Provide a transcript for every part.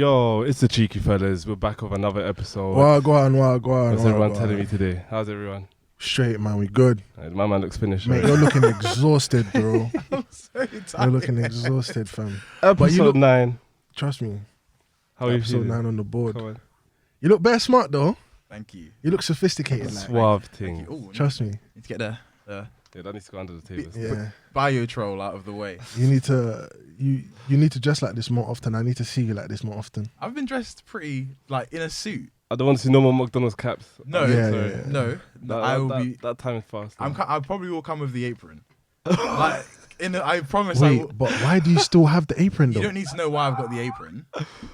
Yo, it's the Cheeky Fellas. We're back with another episode. Go on. What's everyone telling me today? How's everyone? Straight, man. We good. My man looks finished. Mate, right? you're looking exhausted, bro. I'm so tired. You're looking exhausted, fam. Episode 9. Trust me. How are you Episode feeling? 9 on the board. Come on. You look bare smart, though. Thank you. You look sophisticated. Suave Thank thing. you. Ooh, Trust me. need to get the Yeah, that needs to go under the table. Yeah. bio troll out of the way. You need to you need to dress like this more often. I need to see you like this more often. I've been dressed pretty like in a suit. I don't want to see no more McDonald's caps. No, Yeah, sorry. yeah. no. I will be. That time is fast. I probably will come with the apron. Like I promise. I will, Wait, but why do you still have the apron, though? you don't need to know why I've got the apron.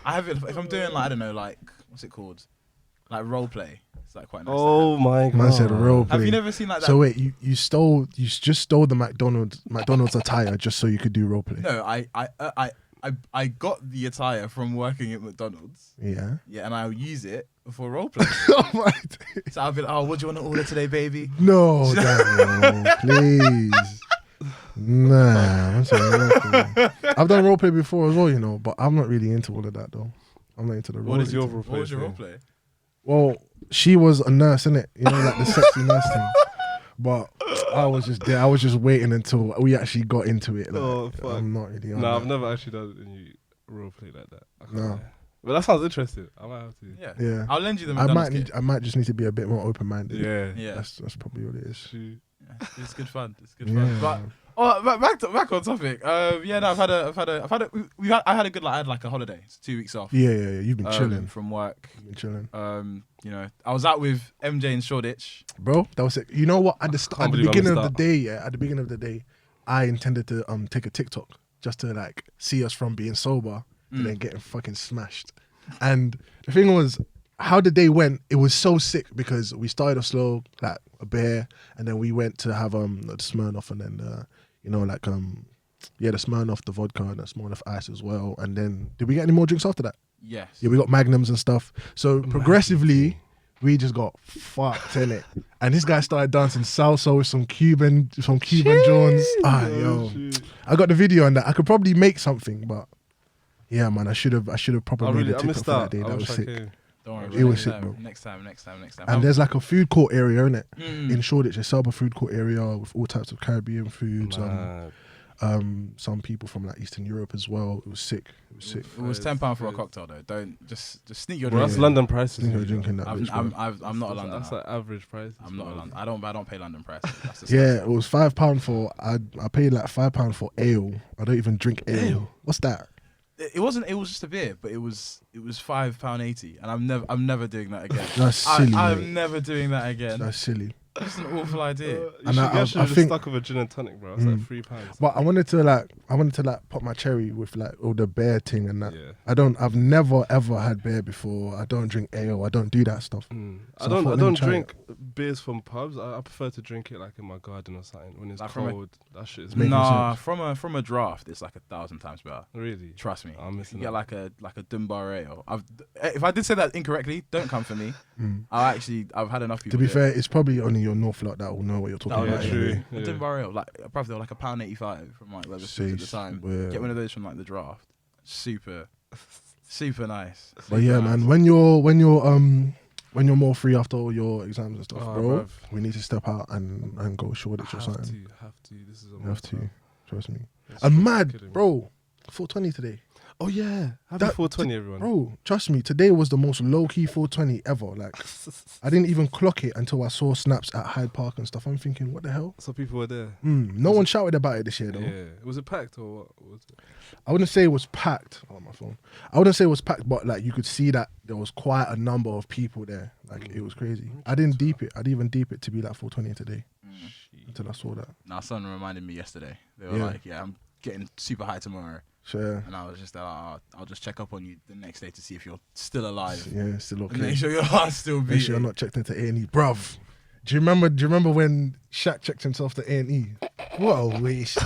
I have it if I'm doing like I don't know like what's it called, like role play. It's like quite nice. Oh my god. Man said role play. Have you never seen like that? So wait, you just stole the McDonald's attire just so you could do role play? No, I got the attire from working at McDonald's. Yeah. Yeah, and I'll use it for role play. Oh my days. So I'll be like, oh, what do you want to order today, baby? No, Daniel, please. Nah, I'm saying roleplay. I've done roleplay before as well, you know, but I'm not really into all of that though. I'm not into the roleplay. What is your role What was your play? role play? Well, she was a nurse, innit? You know, like the sexy nurse thing. But I was just there. I was just waiting until we actually got into it. Like, Oh, fuck. I'm not really on No, that. I've never actually done any role play like that. I can't No. lie. But that sounds interesting. I might have to. Yeah. Yeah. I'll lend you the I McDonald's might I might just need to be a bit more open-minded. Yeah. Yeah. That's probably what it is. Shoot. Yeah, it's good fun. It's good Yeah. fun. But back on topic. Yeah, no, I had a good I had like a holiday. It's 2 weeks off. Yeah. You've been chilling. From work. You've been chilling. You know, I was out with MJ in Shoreditch. Bro, that was it. You know what? At the Can't believe beginning I'm of a the day, at the beginning of the day, I intended to take a TikTok just to like see us from being sober to then getting fucking smashed. And the thing was, how the day went, it was so sick because we started off slow, like a beer, and then we went to have the Smirnoff, and then the Smirnoff, the vodka, and the Smirnoff ice as well. And then did we get any more drinks after that? Yes. Yeah, we got Magnums and stuff. So progressively, we just got fucked in it. And this guy started dancing salsa with some Cuban Jones. Yo, I got the video on that. I could probably make something, but yeah, man, I should have probably made a I TikTok missed for that out. day. I That wish was I sick. came. Don't worry. It Next was sick, time, bro. Next time. And there's like a food court area in it Mm. in Shoreditch. It's a food court area with all types of Caribbean foods. Mad. Some people from like Eastern Europe as well. It was sick. It was £10 for a cocktail though. Don't just sneak your Bro, drink. that's Yeah. London prices. You're drinking that. bitch, bro. I'm not a Londoner. That's like average price. I'm not a London. I don't pay London prices. That's the Yeah, it was £5 for. I paid like £5 for ale. I don't even drink ale. What's that? It wasn't. It was just a beer, but it was £5.80, and I'm never doing that again. That's silly. I'm mate. never doing that again. That's silly. It's an awful idea. You And should, I you should have just think- stuck with a gin and tonic, bro. It's like £3. But I wanted to pop my cherry with like all the bear thing and that. Yeah. I've never ever had beer before. I don't drink ale. I don't do that stuff. I So I don't. thought, I let me don't try drink beers from pubs. I prefer to drink it like in my garden or something when it's Like from a- cold. That shit is Making Nah, sense. from a draft, it's like 1,000 times better. really. Trust me. I'm You missing get out. like a Dunbar ale. If I did say that incorrectly, don't come for me. I've had enough people. To be do it. fair, it's probably only your North lot that will know what you're talking Oh, yeah, about. true. anyway. A Yeah. Dunbar ale, like probably they were like £1.85 from like where the at the Jeez, time. yeah. Get one of those from like the draft. Super nice. But yeah, man, when you're more free after all your exams and stuff, Oh, bro, bruv. we need to step out and go Shoreditch or Have something. to. This is a You have must, to. bro. Trust me. It's I'm fucking mad, killing me. bro. 420 today. Oh yeah, happy That- 420, everyone. Bro, trust me, today was the most low-key 420 ever. Like, I didn't even clock it until I saw snaps at Hyde Park and stuff. I'm thinking, what the hell? So people were there. No one shouted about it this year, though. Yeah, was it packed or what? Was it? I wouldn't say it was packed. Oh, my phone. I wouldn't say it was packed, but like you could see that there was quite a number of people there. Like, it was crazy. I didn't deep it. I didn't even deep it to be like 420 today until I saw that. Now, son reminded me yesterday. They were Yeah. like, "Yeah, I'm getting super high tomorrow," So, yeah. and I was just like, "I'll just check up on you the next day to see if you're still alive, Yeah, still and okay. make sure your heart's still Make sure you're beating." not checked into A&E. Bruv, do you remember when Shaq checked himself to A&E? What a waste.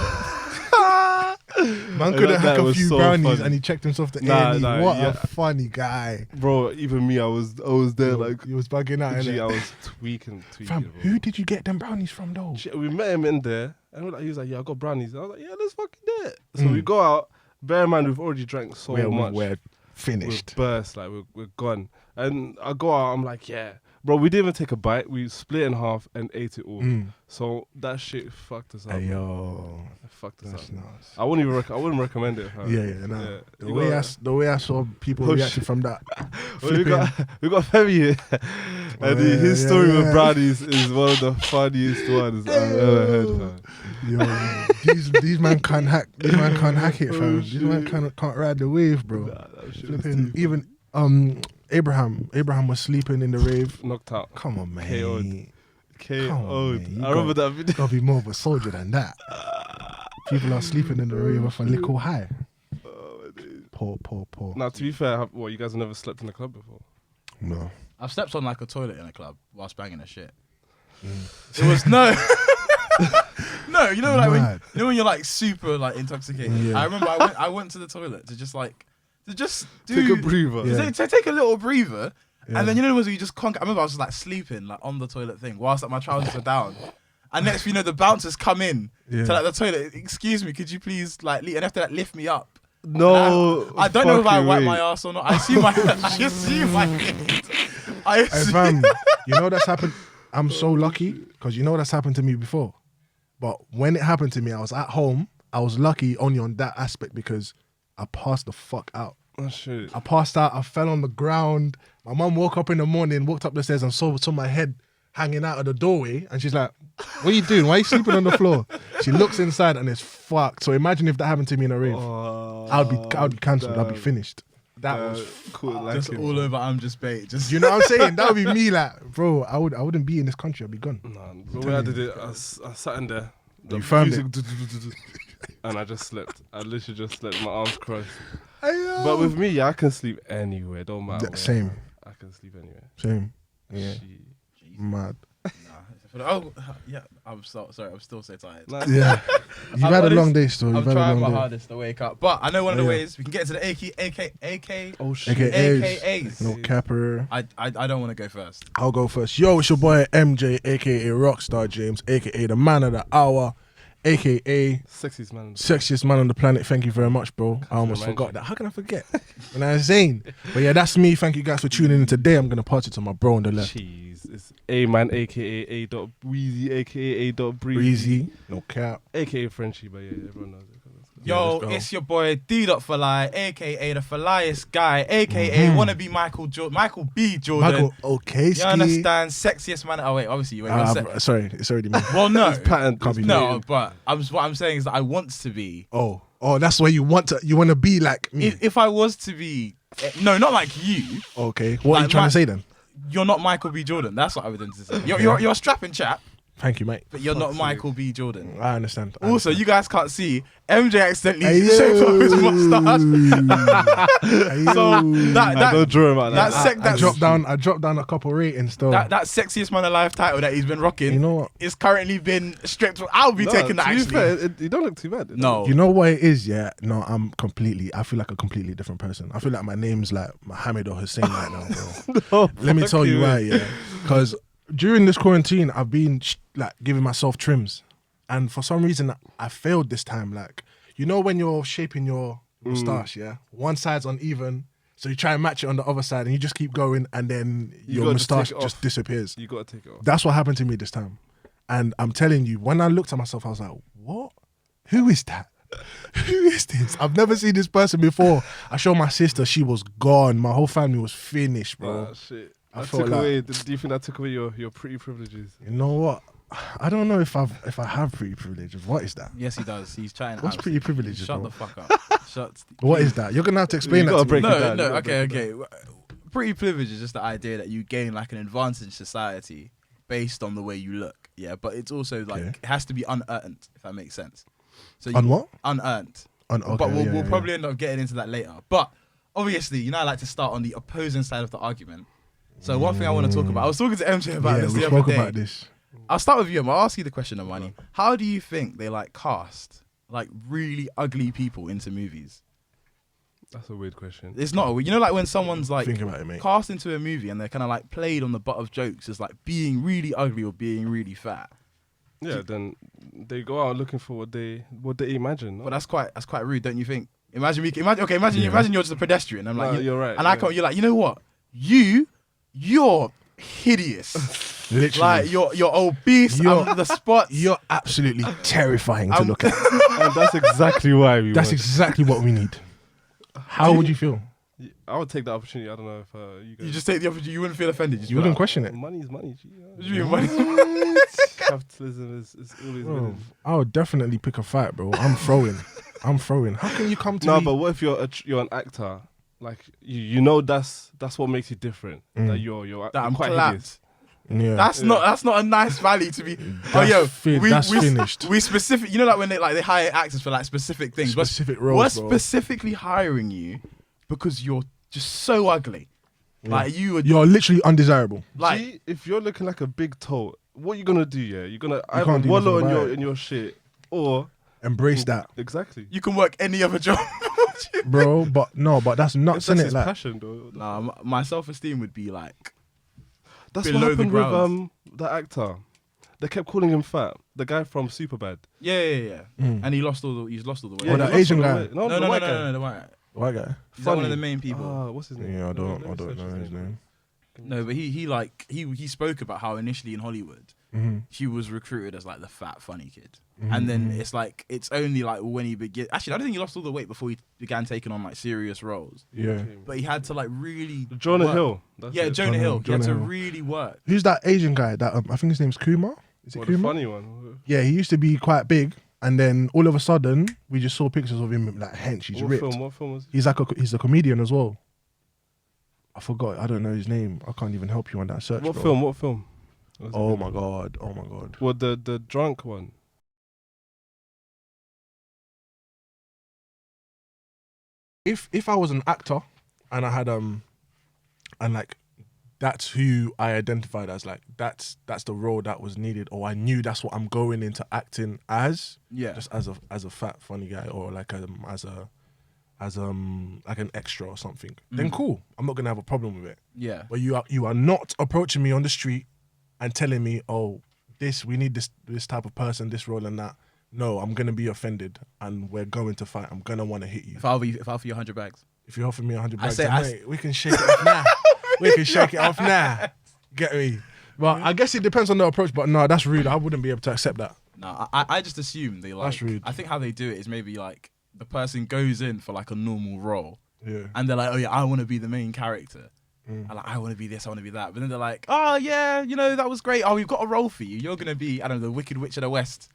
Man couldn't That hack a was few so brownies funny. and he checked himself to Nah, A&E. nah, What yeah. a funny guy. Bro, even me, I was there like, he was bugging out. G, innit? I was tweaking. Fam, bro. who did you get them brownies from though? Shit, we met him in there, and he was like, "Yeah, I got brownies." I was like, "Yeah, let's fucking do it." So we go out. Bear in mind, we've already drank so much. We're Finished. burst, like we're gone. And I go out, I'm like, yeah, bro. We didn't even take a bite. We split in half and ate it all. So that shit fucked us up. Hey, yo, It fucked us that's up. nice. I wouldn't recommend it. Fam. Yeah, nah. Yeah. The way I saw people Oh, reacting from that. Well, we flipping. got Femi here. And his yeah, story yeah. with brownies is one of the funniest ones I've ever heard, fam. Yo, these man can't hack. These man can't hack it, fam. These man can't ride the wave, bro. Nah, that shit was Flipping. deep. Even Abraham was sleeping in the rave. Knocked out. Come on, man. KO'd. Come on, man. You I remember that video. Gotta be more of a soldier than that. People are sleeping in the rave off a little high. Poor. Now, to be fair, you guys have never slept in a club before? No. I've slept on like a toilet in a club whilst banging a shit. It was no. No, you know, like when you're like super like intoxicated. Yeah. I remember I went to the toilet to just do Take a breather. Yeah. to take a little breather, Yeah. and then you know the ones where you just conk. I remember I was like sleeping like on the toilet thing whilst like my trousers are down, and next thing you know the bouncers come in Yeah. to like the toilet. Excuse me, could you please like leave? And after that lift me up. No. I don't know if I fucking wipe way. my ass or not. I see my I see my head. I Hey, see. fam, you know that's happened. I'm so lucky because you know that's happened to me before. But when it happened to me, I was at home. I was lucky only on that aspect because I passed the fuck out. Oh, shit. I passed out. I fell on the ground. My mum woke up in the morning, walked up the stairs and saw my head hanging out of the doorway. And she's like, what are you doing? Why are you sleeping on the floor? She looks inside and it's fucked. So imagine if that happened to me in a rave. Oh, I would be cancelled. I'd be damn. finished. That was cool. Like Just him. all over. I'm just bait. Just you know what I'm saying? That would be me, like, bro. I wouldn't be in this country. I'd be gone. Nah, the way I did it, I sat in there. You found music, and I just slept. I literally just slept, my arms crossed. But with me, I can sleep anywhere. Don't matter. where. Same. I can sleep anywhere. Same. Yeah. Shit. Mad. oh yeah. I'm sorry. I'm still so tired. Nah, Yeah. You've had a long day still. I'm You've had a trying my long day. hardest to wake up, but I know one of the Yeah. ways we can get into the AK. Oh shit. AKAs. No capper. I don't want to go first. I'll go first. Yo, it's your boy MJ, aka Rockstar James, aka the man of the hour, aka Sexiest man. sexiest man on the planet. Thank you very much, bro. I almost remind forgot you. that. How can I forget? And I was saying, but yeah, that's me. Thank you guys for tuning in today. I'm gonna pass it to my bro on the left. Jeez, it's A man, aka A dot Breezy, aka A dot Breezy, no cap. aka Frenchie, but yeah, everyone knows it. Yo, let's go. it's your boy D.Fly, aka the Flyest guy, aka wanna be Michael B. Jordan. Michael, okay, You understand? Sexiest man. Oh wait, obviously you ain't. sorry, it's already me. Well, no, Patent. Can't be no, but what I'm saying is that I want to be. Oh, that's where you want to be like me. If I was to be, no, not like you. Okay, what are you Like trying my- to say then? You're not Michael B. Jordan. That's what I would say. You're a strapping chap, Thank you, mate. but you're not Michael B. Jordan. I understand. Also, you guys can't see MJ accidentally Hey, shaved off his mustache. Hey, So yo. that Don't draw him out that like sec- I that's- dropped down a couple ratings still. that sexiest man alive title that he's been rocking You know what? is currently been stripped. I'll be taking that To be actually. fair, you don't look too bad. No, You know what it is, yeah? No, I feel like a completely different person. I feel like my name's like Mohammed or Hussein right now, bro. No, Let me fuck tell you you, why, yeah. Because during this quarantine, I've been like giving myself trims. And for some reason, I failed this time. Like, you know when you're shaping your moustache, yeah? One side's uneven, so you try and match it on the other side and you just keep going and then You your gotta just moustache take it just off. disappears. You gotta take it off. That's what happened to me this time. And I'm telling you, when I looked at myself, I was like, what? Who is that? Who is this? I've never seen this person before. I showed my sister, she was gone. My whole family was finished, bro. Ah, shit. I That felt took like- away. Do you think that took away your pretty privileges? You know what? I don't know if I have pretty privileges. What is that? yes, he does. He's trying. What's pretty privileges, Shut bro? the fuck up. Shut. What is that? You're gonna have to explain You that gotta to break me. it No, down, no. you gotta Okay. Pretty privilege is just the idea that you gain like an advantage in society based on the way you look. Yeah, but it's also like Okay. it has to be unearned, if that makes sense. So On what? Unearned. Okay, But we'll yeah. probably end up getting into that later. But obviously, you know, I like to start on the opposing side of the argument. So one thing I want to talk about, I was talking to MJ about Yeah, this we the other spoke day. about this. I'll start with you. I'll ask you the question, Amani. How do you think they like cast like really ugly people into movies? That's a weird question. It's not. You know, like when someone's like Think about it, mate. cast into a movie and they're kind of like played on the butt of jokes as like being really ugly or being really fat. Yeah, then they go out looking for what they imagine. No? But that's quite rude, don't you think? Imagine you're just a pedestrian. I'm like, No, you're right. And I yeah. come, you're like, you know what? You're hideous. Literally. Like you're obese. You're- I'm the spots. You're absolutely terrifying to look at. And that's exactly why we That's want. exactly what we need. How would you feel? I would take the opportunity. I don't know if you guys. You just take the opportunity. You wouldn't feel offended. You wouldn't question it. Money's money. What do you mean, money? Capitalism is always Bro, winning. I would definitely pick a fight, bro. I'm throwing. How can you come to No, me? but what if you're an actor? Like you know that's what makes you different. That you're That I'm quite clapped. hideous. Yeah. That's not a nice value to be. That's finished. We specific. You know, like when they hire actors for like specific things. Specific We're roles, bro. specifically hiring you because you're just so ugly. Like you would. You're literally undesirable. Like See, if you're looking like a big toe, what you gonna do? Yeah, you're gonna either can't do wallow nothing in about it. your shit or Embrace that, exactly. you can work any other job. bro. But that's nuts, That's innit? his Like, passion, though. Nah, my self-esteem would be like That's below what the happened ground. with the actor. They kept calling him fat. The guy from Superbad. yeah. And he's lost all the weight. Oh, that he lost Asian all the guy. weight. No, No, the white guy. the white. white guy. He's like one of the main people. What's his name? Yeah, I don't Let me search know his name. No, but he spoke about how initially in Hollywood he was recruited as like the fat funny kid, and then it's only like when he began. Actually, I don't think he lost all the weight before he began taking on like serious roles. Yeah. But he had to like really Jonah work. Hill. That's Yeah, it. Jonah Hill. He had to Jonah Hill. really work. Who's that Asian guy? That I think his name's Kumar. Is it Well, the Kumar? funny one. Yeah, he used to be quite big, and then all of a sudden we just saw pictures of him like hench. He's What ripped. film? What film was? He's he's a comedian as well. I forgot. I don't know his name. I can't even help you on that search. What bro. film? What film? Was it? Oh my god. Oh my god. Well, the drunk one. If I was an actor and I had and like that's who I identified as, like that's the role that was needed, or I knew that's what I'm going into acting as, Yeah. just as a fat funny guy, or like as like an extra or something, then cool. I'm not gonna have a problem with it. Yeah. But you are not approaching me on the street and telling me, oh, we need this type of person, this role and that. No, I'm gonna be offended, and we're going to fight. I'm gonna want to hit you. If I offer you 100 bags. If you offer me 100 bags, say- then, I mate, we can shake it off now. We can shake it off now. Get me? But I guess it depends on the approach. But no, that's rude. I wouldn't be able to accept that. No, I just assume they like. That's rude. I think how they do it is maybe like the person goes in for like a normal role, Yeah. and they're like, oh yeah, I want to be the main character. And like, I want to be this, I want to be that. But then they're like, oh yeah, that was great. Oh, we've got a role for you. You're gonna be, I don't know, the Wicked Witch of the West,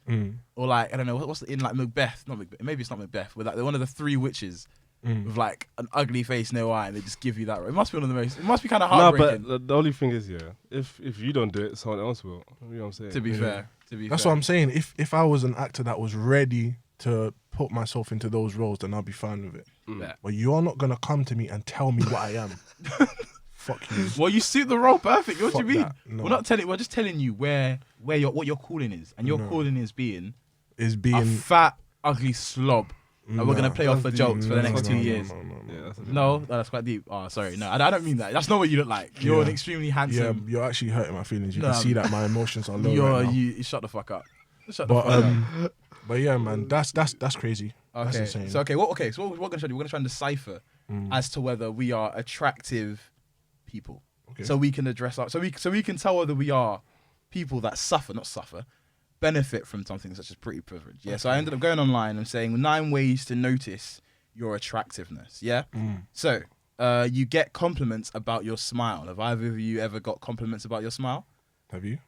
or like, I don't know, what's in like Macbeth? Not Macbeth. Maybe it's not Macbeth, but like they're one of the three witches with like an ugly face, no eye, and they just give you that role. It must be one of the most. It must be kind of No, heartbreaking. but the only thing is, if you don't do it, someone else will. You know what I'm saying? to be fair, That's what I'm saying. If I was an actor that was ready to put myself into those roles, then I'll be fine with it. Yeah. But you're not gonna come to me and tell me what I am. Fuck you. Well, you suit the role perfectly. What do Fuck you mean? that. No. We're just telling you what your calling is, and your calling is being Is a being fat, ugly slob. And we're gonna play off the that's jokes for the deep. next 2 years. Yeah, that's a bit- No, that's quite deep. Oh, sorry. No, I don't mean that. That's not what you look like. You're an extremely Yeah, handsome. you're actually hurting my feelings. You No, can see that my emotions are low You're right now. you. Shut the fuck up. Shut the But fuck up. but yeah, man, that's crazy. That's Okay. insane. So so what we're gonna try to do? We're gonna try and decipher as to whether we are attractive people. Okay. So we can address so we can tell whether we are people that benefit from something such as pretty privilege. Yeah. So I ended up going online and saying 9 ways to notice your attractiveness. Yeah. So you get compliments about your smile. Have either of you ever got compliments about your smile? Have you?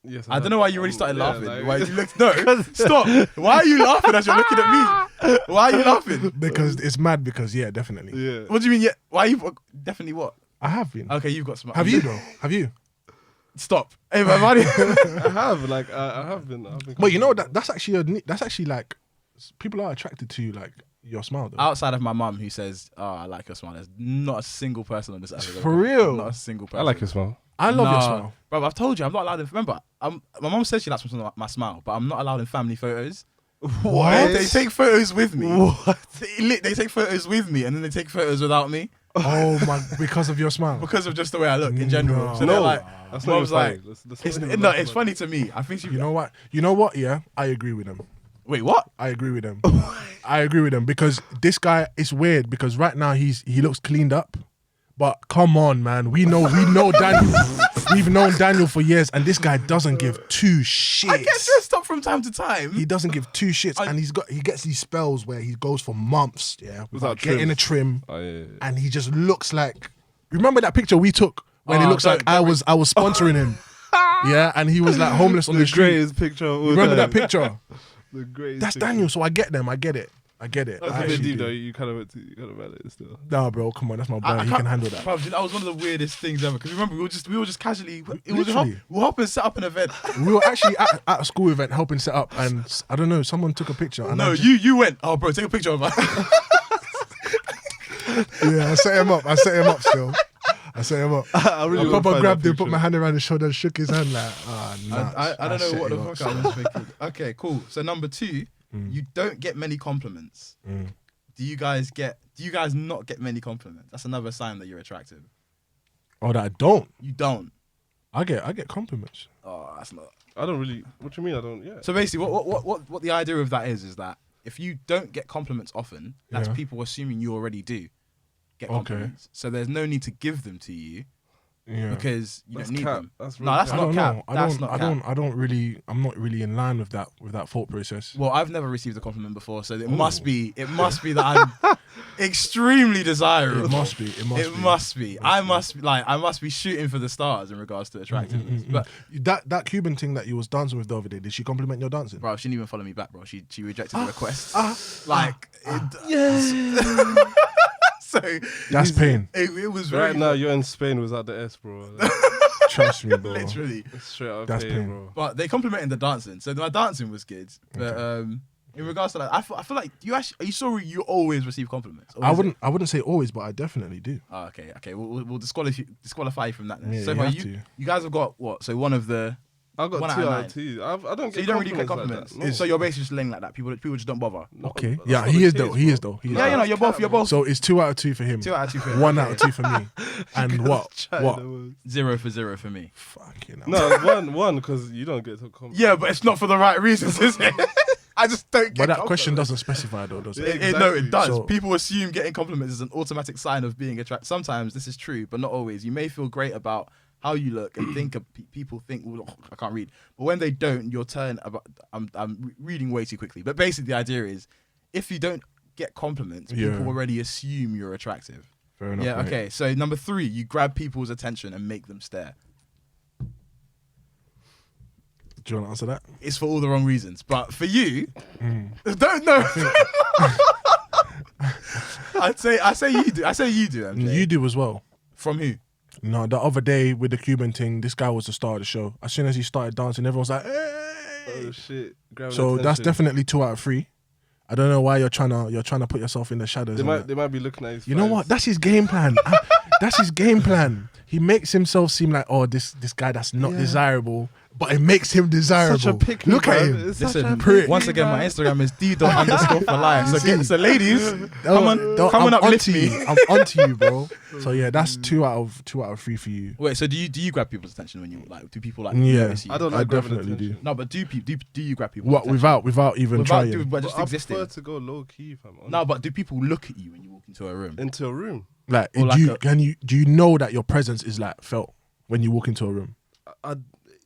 Yes, I don't know why you already started laughing. like- Why you looked, no, stop. Why are you laughing as you're looking at me? Why are you laughing? Because it's mad. Because yeah, definitely. Yeah. What do you mean? Yeah. Why are you definitely what? I have been. Okay, you've got smile. Have you though? Have you? Stop. Hey, my buddy. I have I have been. Well, you know that's actually like people are attracted to like your smile though. Outside of my mum, who says, "Oh, I like your smile," there's not a single person on this earth. For real? Not a single person. I like your smile. I love your smile. Bro, I've told you, I'm not allowed in. Remember, my mum says she likes my smile, but I'm not allowed in family photos. What? They take photos with me. What? They take photos with me, and then they take photos without me Oh my! Because of your smile. because of just the way I look in general. No. So they're like, That's not Mum's even like, funny. it's funny to me. I think she. You know what? You know what? Yeah, I agree with them. Wait, what? I agree with them. I agree with them because this guy is weird because right now he looks cleaned up. But come on, man. We know Daniel. We've known Daniel for years, and this guy doesn't give two shits. I get dressed up from time to time. He doesn't give two shits, and he gets these spells where he goes for months, without getting a trim, and he just looks like. Remember that picture we took when it looks like I was sponsoring him, and he was like homeless on the street. Greatest picture of all Remember time. that picture? The greatest. That's picture. Daniel, so I get them. I get it. That's I a bit actually deep do. though. You kind of valid it still. Nah, bro, come on, that's my boy. He can handle that. Bruv, that was one of the weirdest things ever. Because remember, we were just casually. We Literally. were helping set up an event. We were actually at a school event helping set up, and I don't know, someone took a picture. And No, you went. Oh, bro, take a picture of us. Yeah, I set him up still. I set him up. I really I want to proper find grabbed that him, put picture. my hand around his shoulder, and shook his hand like, nuts. I don't know set what the him up fuck I still. was thinking. Okay, cool. So number 2, you don't get many compliments. Do you guys not get many compliments? That's another sign that you're attractive. Oh, that I don't. You don't. I get compliments. Oh, that's not. I don't really. What do you mean? I don't. Yeah. So basically, what the idea of that is that if you don't get compliments often, that's Yeah. people assuming you already do get Okay. compliments. So there's no need to give them to you Yeah. because you That's don't need cap. them. That's No, real that's cap. I not don't cap. know. That's not cap. I'm not really in line with that thought process. Well, I've never received a compliment before, so it must be that I'm extremely desirable. It must be. I must be shooting for the stars in regards to attractiveness. But That Cuban thing that you was dancing with the other day, did she compliment your dancing? bro, she didn't even follow me back, bro. She rejected the request. So That's pain. it was very Right now, you're in Spain without the S, bro. Trust me, bro. literally. Straight out of That's pain, pain. bro. But they complimented the dancing, so my dancing was good. But in regards to that, I feel like are you sure you always receive compliments? Or I is it- wouldn't say always, but I definitely do. Oh, okay. We'll disqualify you from that then. Yeah, So you far, have you to. guys have got what? So one of the. I got 1 out 2 of out 9. of 2. I don't get. So you don't really get compliments. compliments. So you're basically just laying like that. People just don't bother. Okay. That's Yeah, not he the is case, though. He bro. is though. He is. Yeah, though. you're both. So it's 2 out of 2 for him. 2 out of 2 for him. 1 out of 2 for me. And what? 0 for 0 for me. Fucking hell. No, one because you don't get to compliment. Yeah, but it's not for the right reasons, is it? I just don't get. But that question compliments. doesn't specify though, does it? No, it Exactly. does. So- People assume getting compliments is an automatic sign of being attractive. Sometimes this is true, but not always. You may feel great about how you look and think people think, well, I can't read. But when they don't, your turn about. I'm reading way too quickly. But basically, the idea is, if you don't get compliments, Yeah. people already assume you're attractive. Fair enough. Yeah. mate. Okay. So number 3, you grab people's attention and make them stare. Do you want to answer that? It's for all the wrong reasons, but for you, Mm. don't know. I say you do. MJ. You do as well. From who? No, the other day with the Cuban thing, this guy was the star of the show. As soon as he started dancing, everyone was like, "Hey!" Oh shit. Grabbing So that's attention. definitely 2 out of 3. I don't know why you're trying to put yourself in the shadows. They and might that. be looking at his. You know what? That's his game plan. That's his game plan. He makes himself seem like, oh, this guy that's not desirable, but it makes him desirable. Such a pick me, Look at man. him. It's such Listen, a pick once me, again, my man. Instagram is d._for_life. So ladies, come and I'm uplift onto me. you. I'm onto you, bro. So yeah, that's 2 out of 3 for you. Wait, so do you grab people's attention when you like? Do people like? Yeah. notice you? I don't I like grabbing definitely attention. do. No, but do you grab people's What attention? without even trying? but But just I existing? prefer to go low key, fam. No, but do people look at you when you walk into a room? Into a room. Like, Or like do you know that your presence is like felt when you walk into a room?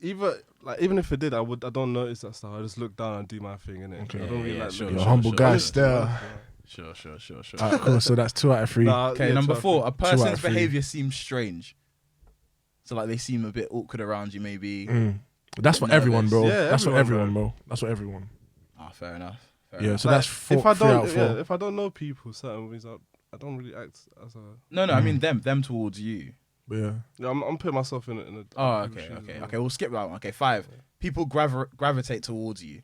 Even if it did, I don't notice that stuff. I just look down and do my thing, innit? Okay. I don't really Yeah, like sure, looking You're a sure, humble sure. guy Yeah. still. Sure. Alright, cool. So that's 2 out of 3. Nah, Okay, yeah, number 2 out of 4, 3. a 2 out person's of 3. behavior seems strange. So like they seem a bit awkward around you, maybe. That's for everyone, bro. Yeah, That's for everyone, everyone, bro. That's for everyone. Ah, fair enough. Yeah, so Like, that's 4 if I 3 out don't, of 4. if I don't know people certain ways, I don't really act as a. No, I mean them towards you. But yeah. Yeah, I'm putting myself in a. Oh, people's shoes, man. okay. We'll skip that one. Okay, 5. People gravitate towards you.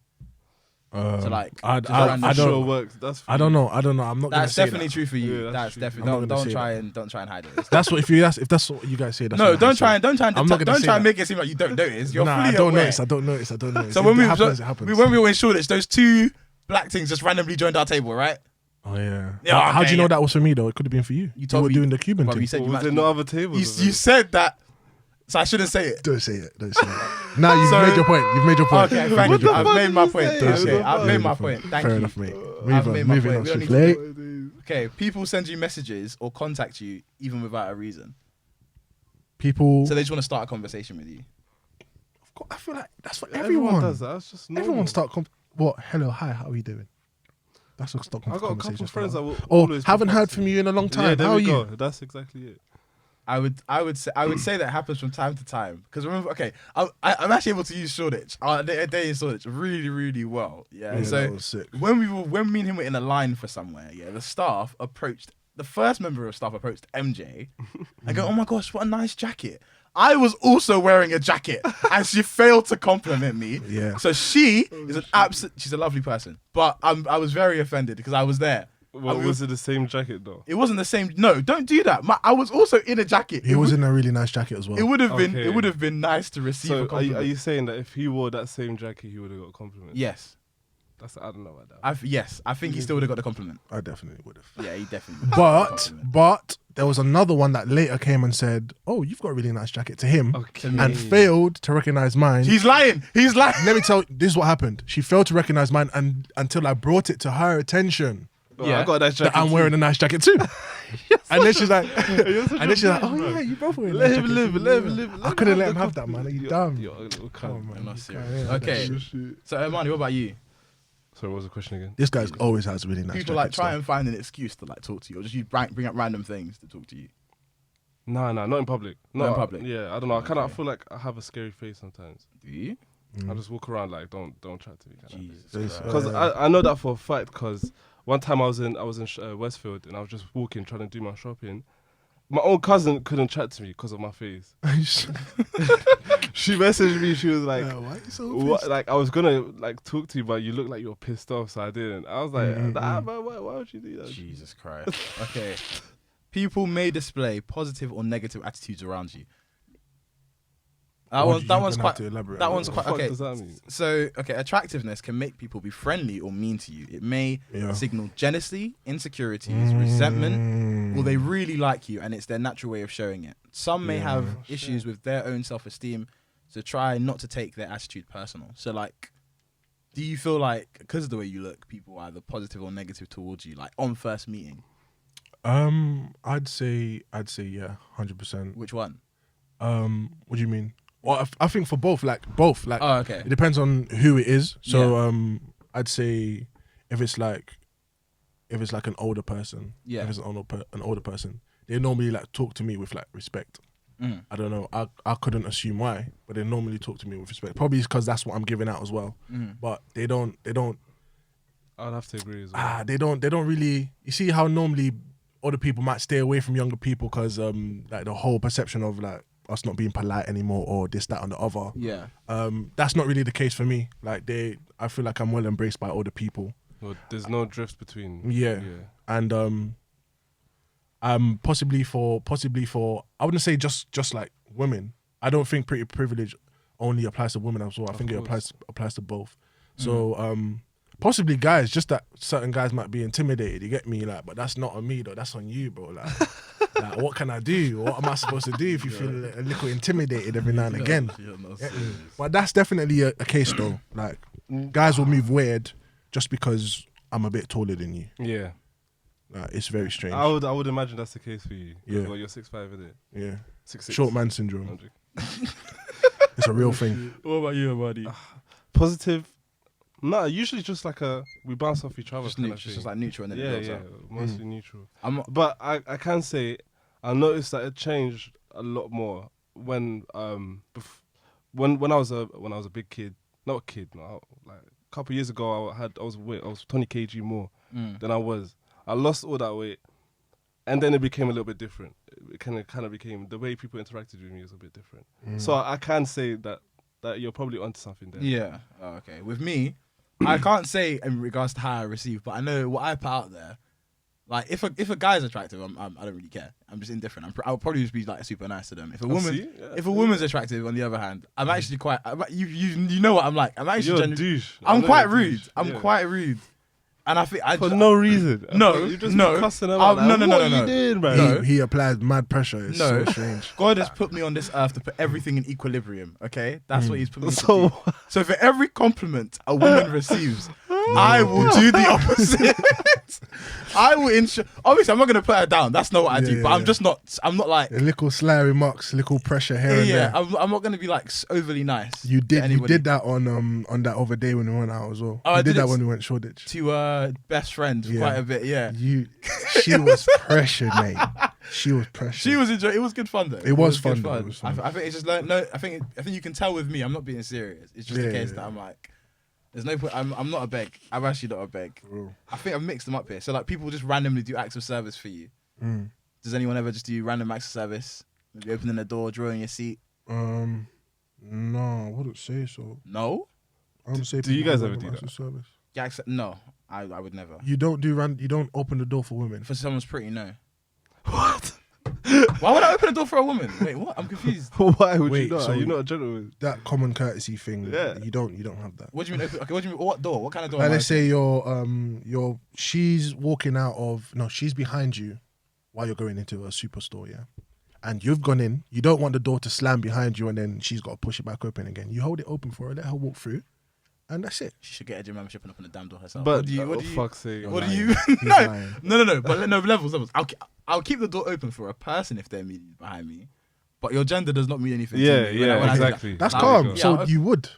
So like, I just don't- random I Sure don't- works. That's. I don't know. I'm not gonna That's say definitely that. true for you. Yeah, that's that's true. definitely. I'm not gonna Don't say try that. and don't try and hide it. That's what if that's what you guys say. That's No, what I'm don't try gonna and don't try I'm not and gonna say try and that. make it seem like you don't notice. You're Nah, fully I don't aware. notice. I don't notice. So when it happens, it happens. when we were in Shoreditch, those 2 black things just randomly joined our table, right? Oh yeah. Yeah, How do okay, you know yeah. that was for me though? It could have been for you. You told were me- doing the Cuban Well, thing. you said Or you was might. there no other tables? You said that. So I shouldn't say it. Don't say it. Don't say it. Now you've made your point. You've made your point. Okay, thank you. I've made my point. say I've it. made my point. Thank Fair you. enough, mate. I've made my Moving point. on We don't need swiftly. to Okay, people send you messages or contact you even without a reason. People. So they just want to start a conversation with you. I feel like that's for Everyone everyone. does that. That's just normal. Everyone start. What? Hello, hi. How are you doing? That's what start I got a couple conversation. of friends that will Or always haven't pop up heard to from me. you in a long Yeah, time. there How are we you? go. That's exactly it. I would say that happens from time to time because remember, okay, I'm actually able to use Shoreditch, a day in Shoreditch, really, really well. Yeah, Yeah, so that was sick. when me and him were in a line for somewhere, yeah, the first member of staff approached MJ. I go, oh my gosh, what a nice jacket. I was also wearing a jacket, and she failed to compliment me. Yeah. So she is she's a lovely person, but I was very offended because I was there. Well, was it the same jacket though? It wasn't the same. No, don't do that. I was also in a jacket. He was in a really nice jacket as well. It would have been. Okay. It would have been nice to receive a So are compliment. you saying that if he wore that same jacket, he would have got a compliment? Yes. I don't know about that. Yes. I think he still would have got the compliment. I definitely would have. Yeah, he definitely. Would have got the compliment. But there was another one that later came and said, "Oh, you've got a really nice jacket" to him, Okay. and failed to recognize mine. He's lying. He's lying. Let me tell you, this is what happened. She failed to recognize mine, and until I brought it to her attention I got that jacket. that I'm wearing a nice jacket too. And then she's like, "Oh yeah, you both wearing a Let nice him jacket live. too." Let him live. I couldn't let him have that, man. Are you dumb? You're a little Come on, cunt. man. I'm not You serious. can't have that Okay. shit. So, Armani, what about you? Sorry, what was the question again? This guy always has really nice People like jackets, try though. and find an excuse to like talk to you, or just you bring up random things to talk to you. Nah, not in public. Not in public? Yeah, I don't know. I Okay. feel like I have a scary face sometimes. Do you? I just walk around like don't chat to me. Jesus This- Christ. Because I know that for a fact. Because one time I was in Westfield and I was just walking trying to do my shopping. My own cousin couldn't chat to me because of my face. She messaged me. She was like, why are you so "What?" pissed? Like I was gonna like talk to you, but you look like you're pissed off, so I didn't. I was like, "Nah, man, why would you do that?" Jesus Christ. Okay. People may display positive or negative attitudes around you. That What one's you that gonna one's have quite. to elaborate That on one's that? quite What the okay. fuck does that mean? So okay, attractiveness can make people be friendly or mean to you. It may Yeah. signal jealousy, insecurities, resentment, or they really like you, and it's their natural way of showing it. Some may have issues with their own self-esteem, so try not to take their attitude personal. So like, do you feel like because of the way you look, people are either positive or negative towards you, like on first meeting? I'd say yeah, 100%. Which one? What do you mean? Well, I think for both. Like, Oh, okay. it depends on who it is. So, I'd say if it's like an older person, Yeah. if it's an older person, they normally like talk to me with like respect. Mm. I don't know. I couldn't assume why, but they normally talk to me with respect. Probably because that's what I'm giving out as well. Mm. But they don't. I'd have to agree as well. They don't really. You see how normally other people might stay away from younger people because like the whole perception of like us not being polite anymore or this, that, and the other. Yeah. That's not really the case for me. Like I feel like I'm well embraced by older people. Well, there's no drift between. Yeah. And possibly for I wouldn't say just like women. I don't think pretty privilege only applies to women as well. I think it applies to both. So possibly guys, just that certain guys might be intimidated. You get me? Like, but that's not on me though. That's on you, bro. Like what can I do? What am I supposed to do if you feel a little intimidated every now and again? But that's definitely a case though. Like guys will move weird just because I'm a bit taller than you. Yeah. It's very strange. I would imagine that's the case for you. Yeah. Well, you're 6'5", isn't it? Yeah. 6'6". Short man syndrome. It's a real thing. What about you, buddy? Positive. No, usually just like we bounce off each other. Just kind neutral, of thing. just like neutral, and then it Yeah, builds yeah, up. mostly neutral. But I can say I noticed that it changed a lot more when when I was a big kid, not a kid, no, like a couple of years ago I was 20 kg more than I was. I lost all that weight, and then it became a little bit different. It kind of became the way people interacted with me was a bit different. So I can say that you're probably onto something there. yeah, oh, okay. With me, I can't say in regards to how I receive, but I know what I put out there. Like if a guy's attractive, I don't really care. I'm just indifferent. I'll probably just be like super nice to them. If a woman's attractive, on the other hand, I'm actually quite. You know what I'm like. I'm actually You're a douche. I'm I know quite you're a rude. douche. I'm Yeah. quite rude. And I think for no reason. No, you just no. cussing them out. No, no, no, what no, are you no. doing, bro? No. He applies mad pressure. It's No. so strange. God has put me on this earth to put everything in equilibrium. Okay, that's what He's put me So to do. So for every compliment a woman receives, I will do the opposite. I will ensure. Obviously, I'm not gonna put her down. That's not what I do. Yeah, But yeah. I'm just not. I'm not like. A little sly remarks, little pressure here and Yeah, there. I'm not gonna be like overly nice. You to did anybody. that on that other day when we went out as well. Oh, you I did did that it when we went Shoreditch. To best friend Yeah. quite a bit. Yeah. She was pressured, mate. She was pressured. She was enjoying. It was good fun though. It was good fun, though. It was fun. I think it's just like, no. I think you can tell with me. I'm not being serious. It's just the Yeah, case yeah. that I'm like, there's no point. I'm not a beg. I'm actually not a beg. Bro. I think I've mixed them up here. So like people just randomly do acts of service for you. Mm. Does anyone ever just do random acts of service? Maybe opening the door, drawing your seat. No, I wouldn't say so. No. I wouldn't say. Do you people guys do ever random do acts of service. Yeah, no. I would never. You don't you don't open the door for women. For someone's pretty, no. what? Why would I open a door for a woman? Wait, what? I'm confused. Why would Wait, you not? so Are you not a gentleman? That common courtesy thing. Yeah. You don't have that. What do you mean? Okay, what do you mean? What door? What kind of door? Like am I let's say she's walking out of she's behind you while you're going into a superstore, yeah. And you've gone in, you don't want the door to slam behind you and then she's got to push it back open again. You hold it open for her, let her walk through, and that's it. She should get a gym membership and open the damn door herself. But what do you? What do you? fuck's sake. What do lying. you? He's lying. No. But no levels. I'll keep the door open for a person if they're immediately behind me. But your gender does not mean anything. to Yeah, me yeah, when I do that. exactly. That's Like, calm. yeah, So I- you would.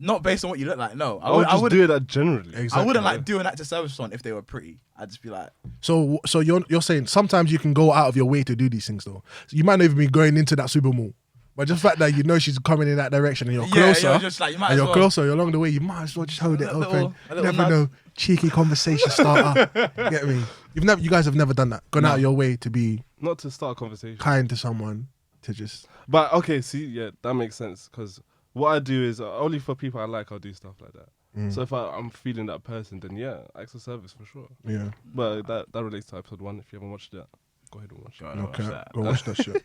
Not based on what you look like. No, I would just wouldn't. do that generally. Exactly. I wouldn't like do an act of service for someone if they were pretty. I'd just be like, So you're saying sometimes you can go out of your way to do these things though. So you might not even be going into that super mall. But just the fact that you know she's coming in that direction and you're closer, you're just like you might and as you're well. closer, you're along the way, you might as well just hold it A little- open. a You little never nudge. know. Cheeky conversation starter. Get me? You guys have never done that. Gone No. out of your way to be Not to start a conversation. kind to someone to just. But okay, see, yeah, that makes sense. Because what I do is only for people I like, I'll do stuff like that. So if I'm feeling that person, then yeah, acts of service for sure. Yeah. But that relates to episode 1. If you haven't watched that, go ahead and watch it. Go on, watch Okay. that. Go watch that shit.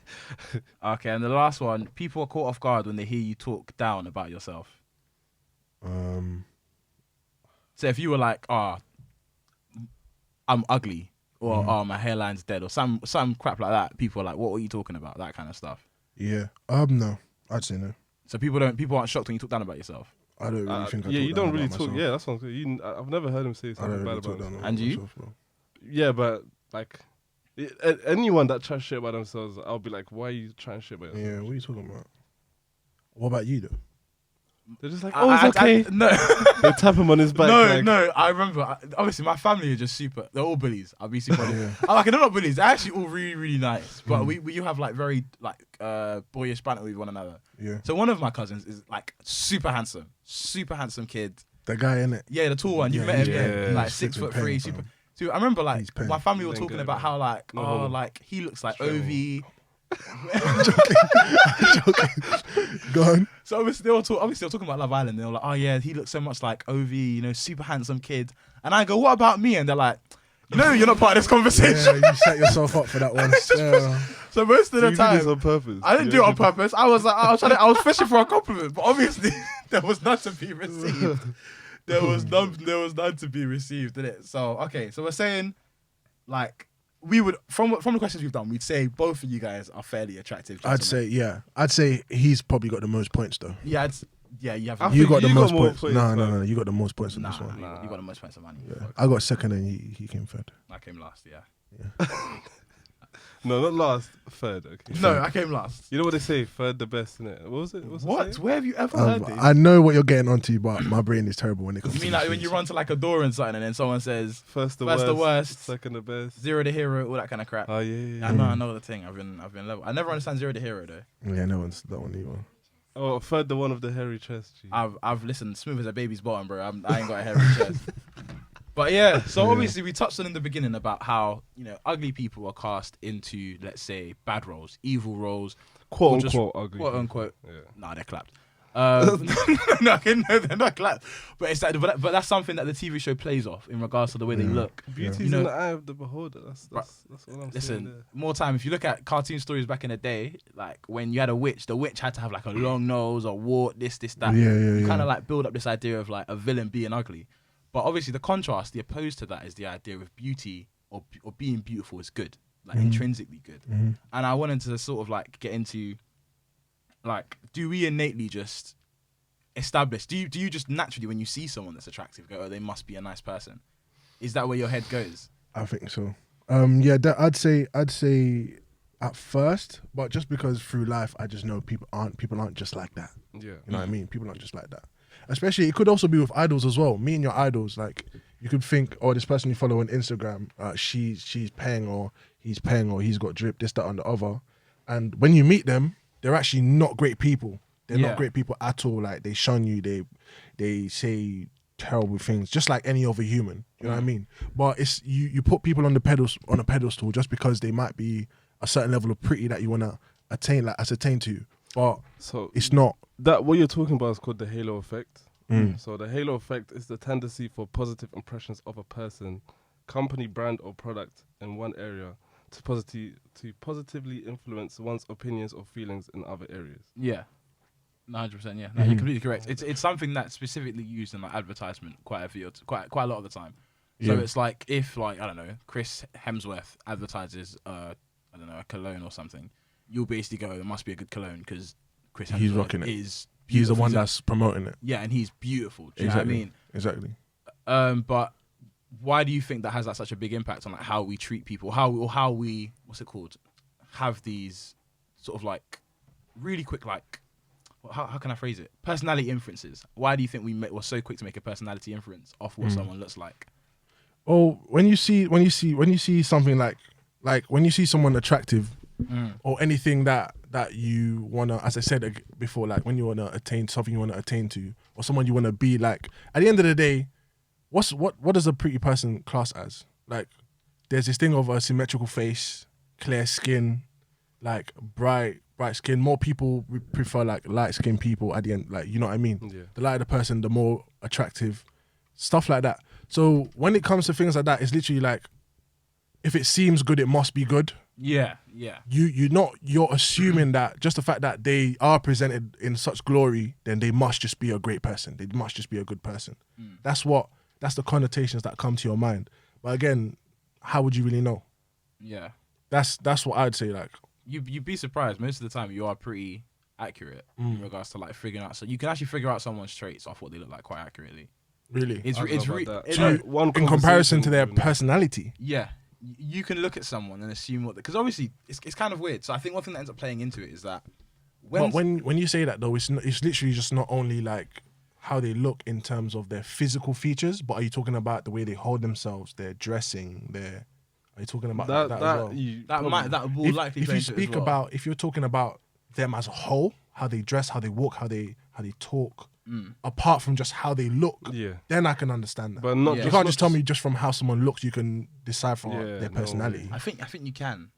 Okay, and the last one, people are caught off guard when they hear you talk down about yourself. So if you were like, I'm ugly, or my hairline's dead, or some crap like that, people are like, what are you talking about? That kind of stuff. Yeah. No. I'd say no. So people aren't shocked when you talk down about yourself. I don't really think. I yeah, talk you down don't really about talk. myself. Yeah, that's what I'm saying. I've never heard him say I something don't bad really about talk down himself. about And you? myself, bro. Yeah, but like anyone that tries shit about themselves, I'll be like, why are you trying shit about yourself? Yeah. What are you talking about? What about you though? They're just like, oh, it's okay. No, They tap him on his back. like, no. I remember. Obviously, my family are just super. They're all bullies. I'll be super. Yeah. They're not bullies. They're actually all really, really nice. But we have like very like boyish banter with one another. Yeah. So one of my cousins is like super handsome kid. The guy in it. Yeah, the tall one. You Yeah, met him, yeah. yeah. Like He's 6'3", flipping super. paying, So I remember like He's paying. my family were Then talking go, about man. how like No homo. like he looks like Straight Ovi. Go on. So obviously they were talking about Love Island. They were like, oh yeah, he looks so much like Ovi, you know, super handsome kid. And I go, what about me? And they're like, no, you're not part of this conversation. Yeah, you set yourself up for that one. Yeah. So most of so the you did this time, on purpose. I didn't You do it on actually- purpose. I was fishing for a compliment, but obviously there was none to be received. There was none to be received, did it? So okay, so we're saying, like, we would from the questions we've done, we'd say both of you guys are fairly attractive. I'd gentlemen. say, yeah. I'd say he's probably got the most points though. yeah, you have. I You think got the you most got more points. points, No, man. you got the most points on Nah, this one. you got the most points of money. Yeah. I got second and he came third. I came last. Yeah. No, not last, third. Okay. No, I came last. You know what they say? Third the best, innit? What was it? What's the What? saying? Where have you ever heard this? I know what you're getting onto, but my brain is terrible when it comes You to mean these like when you things. run to like a door and something, and then someone says First the First the worst, worst. second the best. zero the hero, all that kind of crap? Oh yeah. I know the thing. I've been level. I never understand zero the hero though. Yeah, no one's that one either. Oh, third the one of the hairy chest. G. I've listened smooth as a baby's bottom, bro. I ain't got a hairy chest. But yeah, so Yeah. obviously we touched on in the beginning about how, you know, ugly people are cast into, let's say, bad roles, evil roles, Quote or just unquote ugly. quote unquote. Yeah. Nah, they're clapped. No, they're not clapped. But it's like, but that's something that the TV show plays off in regards to the way they look. Beauty's You know- in the eye of the beholder. That's all I'm saying. Listen, There. more time. If you look at cartoon stories back in the day, like when you had a witch, the witch had to have like a long nose or wart, this, that. Yeah, You yeah. kind of like build up this idea of like a villain being ugly. But obviously the contrast, the opposed to that is the idea of beauty or being beautiful is good, like intrinsically good. And I wanted to sort of like get into, like, do we innately just establish, do you just naturally when you see someone that's attractive go, oh, they must be a nice person? Is that where your head goes? I think so. Yeah, I'd say at first, but just because through life I just know people aren't just like that. Yeah. You know what I mean? People aren't just like that. Especially, it could also be with idols as well. Me and your idols, like, you could think, oh, this person you follow on Instagram, she's paying, or he's paying, or he's got drip, this, that, and the other. And when you meet them, they're actually not great people. They're not great people at all. Like, they shun you, they say terrible things, just like any other human. You know what I mean? But it's you put people on a pedestal just because they might be a certain level of pretty that you wanna ascertain to. But So it's not. that what you're talking about is called the halo effect. So the halo effect is the tendency for positive impressions of a person, company, brand, or product in one area to positively influence one's opinions or feelings in other areas. Yeah. 100%, yeah. No, you're completely correct. It's something that's specifically used in like advertisement quite a lot of the time. So it's like if, like, I don't know, Chris Hemsworth advertises I don't know, a cologne or something, you'll basically go, there must be a good cologne because Chris Hemsworth He's rocking it. is beautiful. He's the one that's promoting it. Yeah, and he's beautiful. Do you know what I mean? Exactly. But why do you think that has such a big impact on like how we treat people, how we what's it called, have these sort of like really quick, like, how can I phrase it, personality inferences? Why do you think we're so quick to make a personality inference off what someone looks like? Oh, when you see something like when you see someone attractive, or anything that you wanna, as I said before, like when you wanna attain something, you wanna attain to, or someone you wanna be like. At the end of the day, what does a pretty person class as? Like, there's this thing of a symmetrical face, clear skin, like bright skin. More people prefer like light skinned people at the end, like, you know what I mean? Yeah. The lighter the person, the more attractive, stuff like that. So when it comes to things like that, it's literally like, if it seems good, it must be good. Yeah. You're assuming that just the fact that they are presented in such glory, then they must just be a great person. They must just be a good person. That's the connotations that come to your mind. But again, how would you really know? Yeah. That's what I'd say. Like, You'd be surprised. Most of the time, you are pretty accurate in regards to like figuring out. So you can actually figure out someone's traits off what they look like quite accurately. really, It's I don't know really about that. So One in comparison to their conversation with- personality. yeah. You can look at someone and assume what, because obviously it's kind of weird. So I think one thing that ends up playing into it is that But when you say that though, it's literally just not only like how they look in terms of their physical features, but are you talking about the way they hold themselves, their dressing, are you talking about that as well? that will likely If play you into it speak as well. about, if you're talking about them as a whole, how they dress, how they walk, how they talk, apart from just how they look, Yeah. then I can understand that. But not Yeah. You can't just tell me just from how someone looks you can decipher Yeah, their no personality. I think you can.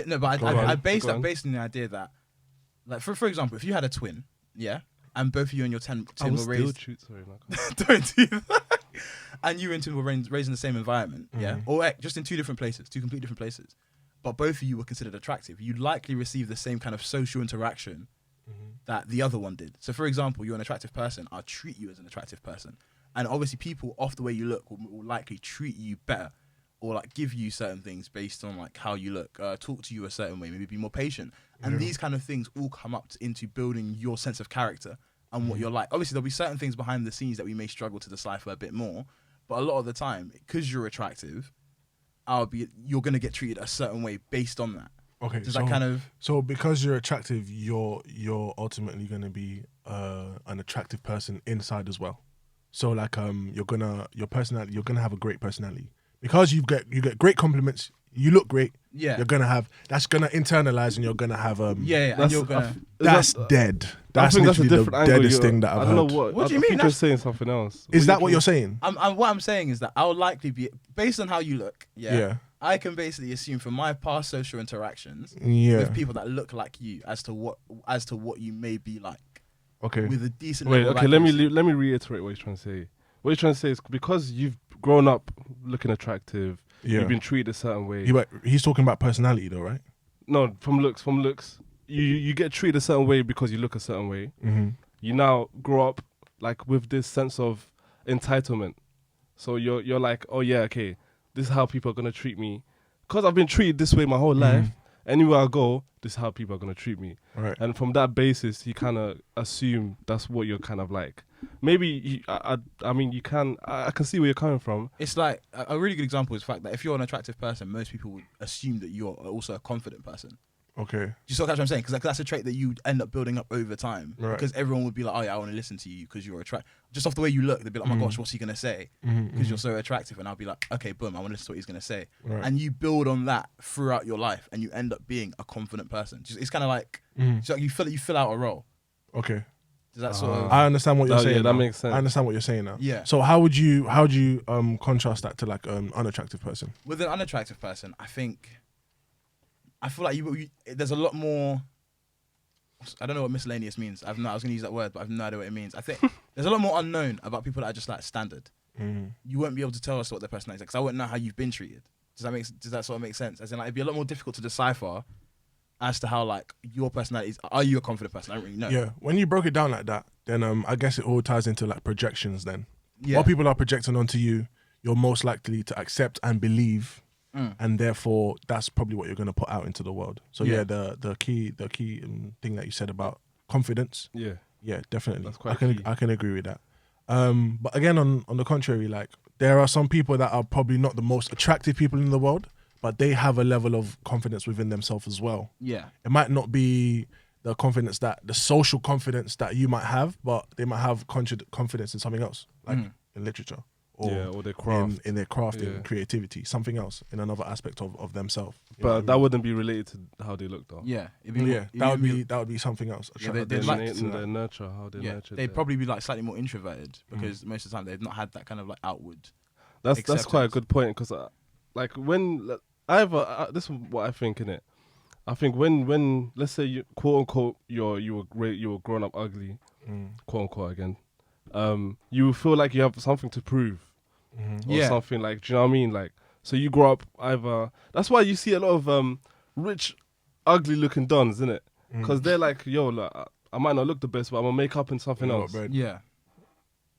No, but Go I on, based go that on. based on the idea that, like, for example, if you had a twin, yeah, and both of you and your twin I was were still raised, sorry, no, don't do that, and you and twin were raised in the same environment, yeah, or just in two completely different places, but both of you were considered attractive, you'd likely receive the same kind of social interaction that the other one did. So, for example, you're an attractive person, I'll treat you as an attractive person. And obviously people off the way you look will likely treat you better, or like give you certain things based on like how you look, talk to you a certain way, maybe be more patient. And these kind of things all come up into building your sense of character and what you're like. Obviously there'll be certain things behind the scenes that we may struggle to decipher a bit more, but a lot of the time, because you're attractive, you're going to get treated a certain way based on that. Okay, Does that kind of... So because you're attractive, you're ultimately going to be an attractive person inside as well. So like your personality, you're gonna have a great personality because you get great compliments. You look great. Yeah. You're gonna have, that's gonna internalize, and you're gonna have and That's- you're going to... that's dead. That's I think that's a literally different the angle. deadest thing that I've I don't heard. know what. What do you I mean? think you're saying something else. Is that what you're saying? What I'm saying is that I'll likely be, based on how you look, Yeah. I can basically assume from my past social interactions Yeah. with people that look like you as to what you may be like. Okay. With a decent Wait, level of okay. Let accuracy. me reiterate what you're trying to say. What you're trying to say is because you've grown up looking attractive, Yeah. you've been treated a certain way. He's talking about personality though, right? No, from looks. You get treated a certain way because you look a certain way. Mm-hmm. You now grow up like with this sense of entitlement. So you're like, oh yeah, okay, this is how people are gonna treat me, because I've been treated this way my whole life. Anywhere I go, this is how people are gonna treat me. Right. And from that basis, you kind of assume that's what you're kind of like. Maybe I mean, you can. I can see where you're coming from. It's like a really good example is the fact that if you're an attractive person, most people would assume that you're also a confident person. Okay. Do you sort of catch what I'm saying? Because that's a trait that you end up building up over time. Right. Because everyone would be like, oh yeah, I want to listen to you because you're attractive. Just off the way you look, they'd be like, oh my gosh, what's he going to say? Because you're so attractive. And I'll be like, okay, boom, I want to listen to what he's going to say. Right. And you build on that throughout your life and you end up being a confident person. It's kind of like, it's like you fill out a role. Okay. Does that sort of... I understand what you're saying. Yeah, that now. makes sense. I understand what you're saying now. Yeah. So how would you contrast that to like an unattractive person? With an unattractive person, I feel like there's a lot more. I don't know what miscellaneous means. I was going to use that word, but I have no idea what it means. I think there's a lot more unknown about people that are just like standard. You won't be able to tell us what their personality is because I wouldn't know how you've been treated. Does that sort of make sense? As in, like, it'd be a lot more difficult to decipher as to how like your personality is. Are you a confident person? I don't really know. Yeah. When you broke it down like that, then I guess it all ties into like projections. Then Yeah. what people are projecting onto you, you're most likely to accept and believe. And therefore, that's probably what you're going to put out into the world. So yeah, the key thing that you said about confidence. Yeah, definitely. That's quite I key. can agree with that. But again, on the contrary, like there are some people that are probably not the most attractive people in the world, but they have a level of confidence within themselves as well. Yeah. It might not be the social confidence that you might have, but they might have confidence in something else, like in literature. Or their craft. in their craft and creativity, something else in another aspect of themselves. But that wouldn't be related to how they look, though. Yeah. That would be something else. Yeah, Their like innate and their nurture, how they nurture. They'd probably be like slightly more introverted because most of the time they've not had that kind of like outward. That's quite a acceptance. good point because, like, when this is what I think in it. I think when let's say you quote unquote you were grown up ugly, quote unquote again, you feel like you have something to prove, or something like, do you know what I mean? Like, so you grow up either. That's why you see a lot of rich, ugly looking dons, isn't it? Because they're like, yo, like, I might not look the best, but I'm gonna make up in something else. Yeah.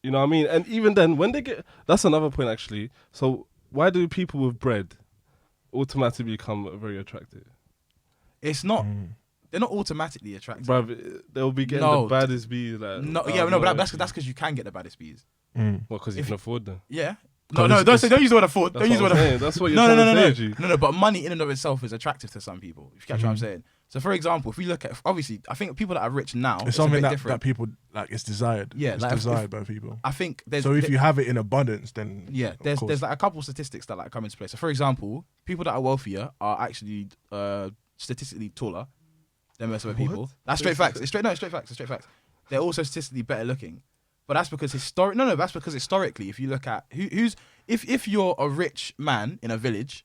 You know what I mean? And even then, when they get, that's another point actually. So why do people with bread automatically become very attractive? It's not. They're not automatically attractive. Bruv, they'll be getting the baddest bees. Like, But that's because you can get the baddest bees. Well, because you can afford them. Yeah. No, don't use the word afford. Don't use the word afford. That's what you're trying to say, G. No, but money in and of itself is attractive to some people. If you catch what I'm saying. So, for example, if we look at, obviously, I think people that are rich now, it's something a bit that different. people like. It's desired. Yeah, it's like desired by people. I think there's. So if you have it in abundance, then there's like a couple statistics that like come into play. So, for example, people that are wealthier are actually statistically taller than most other people. That's straight facts. It's straight facts. They're also statistically better looking. But that's because that's because historically, if you look at if you're a rich man in a village,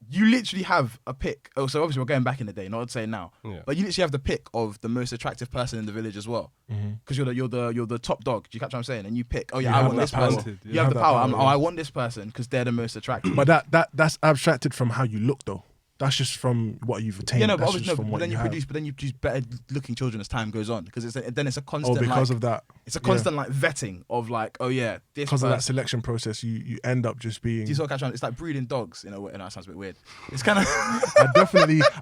you literally have a pick. Oh, so obviously we're going back in the day, not saying now. Yeah. But you literally have the pick of the most attractive person in the village as well, because you're the top dog. Do you catch what I'm saying? And you pick. Oh yeah, I want this person. You have the power. I want this person because they're the most attractive. But that's abstracted from how you look, though. That's just from what you've attained. Yeah, no, but that's obviously, just from you produce better looking children as time goes on, because then it's a constant. Oh, because like, of that. It's a constant like vetting of like, oh yeah, this. Because of that selection process, you end up just being. Do you sort of catch on? It's like breeding dogs in a way. No, that sounds a bit weird. It's kind of.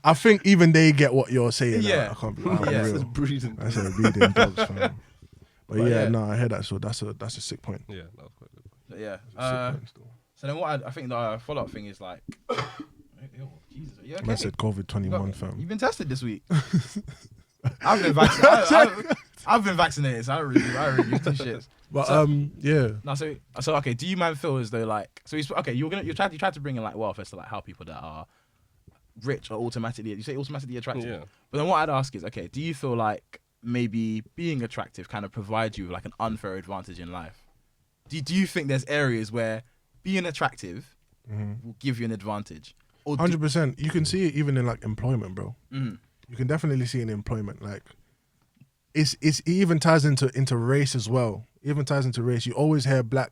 I think even they get what you're saying. Yeah. I can't be Yeah. real. Breeding. I said breeding dogs, fam. But yeah. no, I heard that. So that's a sick point. Yeah, that was quite good. Yeah. Sick point still. So then what I think the follow up thing is like. Jesus, are you okay? Man said COVID-21, fam. You've been tested this week. I've been vaccinated. I've been vaccinated, so I don't really give two shits. But yeah. No, so okay. Do you man feel as though like you tried to bring in like wealth as to like how people that are rich are automatically attractive? Yeah. But then what I'd ask is, okay, do you feel like maybe being attractive kind of provides you with like an unfair advantage in life? Do you think there's areas where being attractive will give you an advantage? 100%. You can see it even in like employment, bro. Mm. You can definitely see it in employment. Like, it even ties into race as well. It even ties into race. You always hear black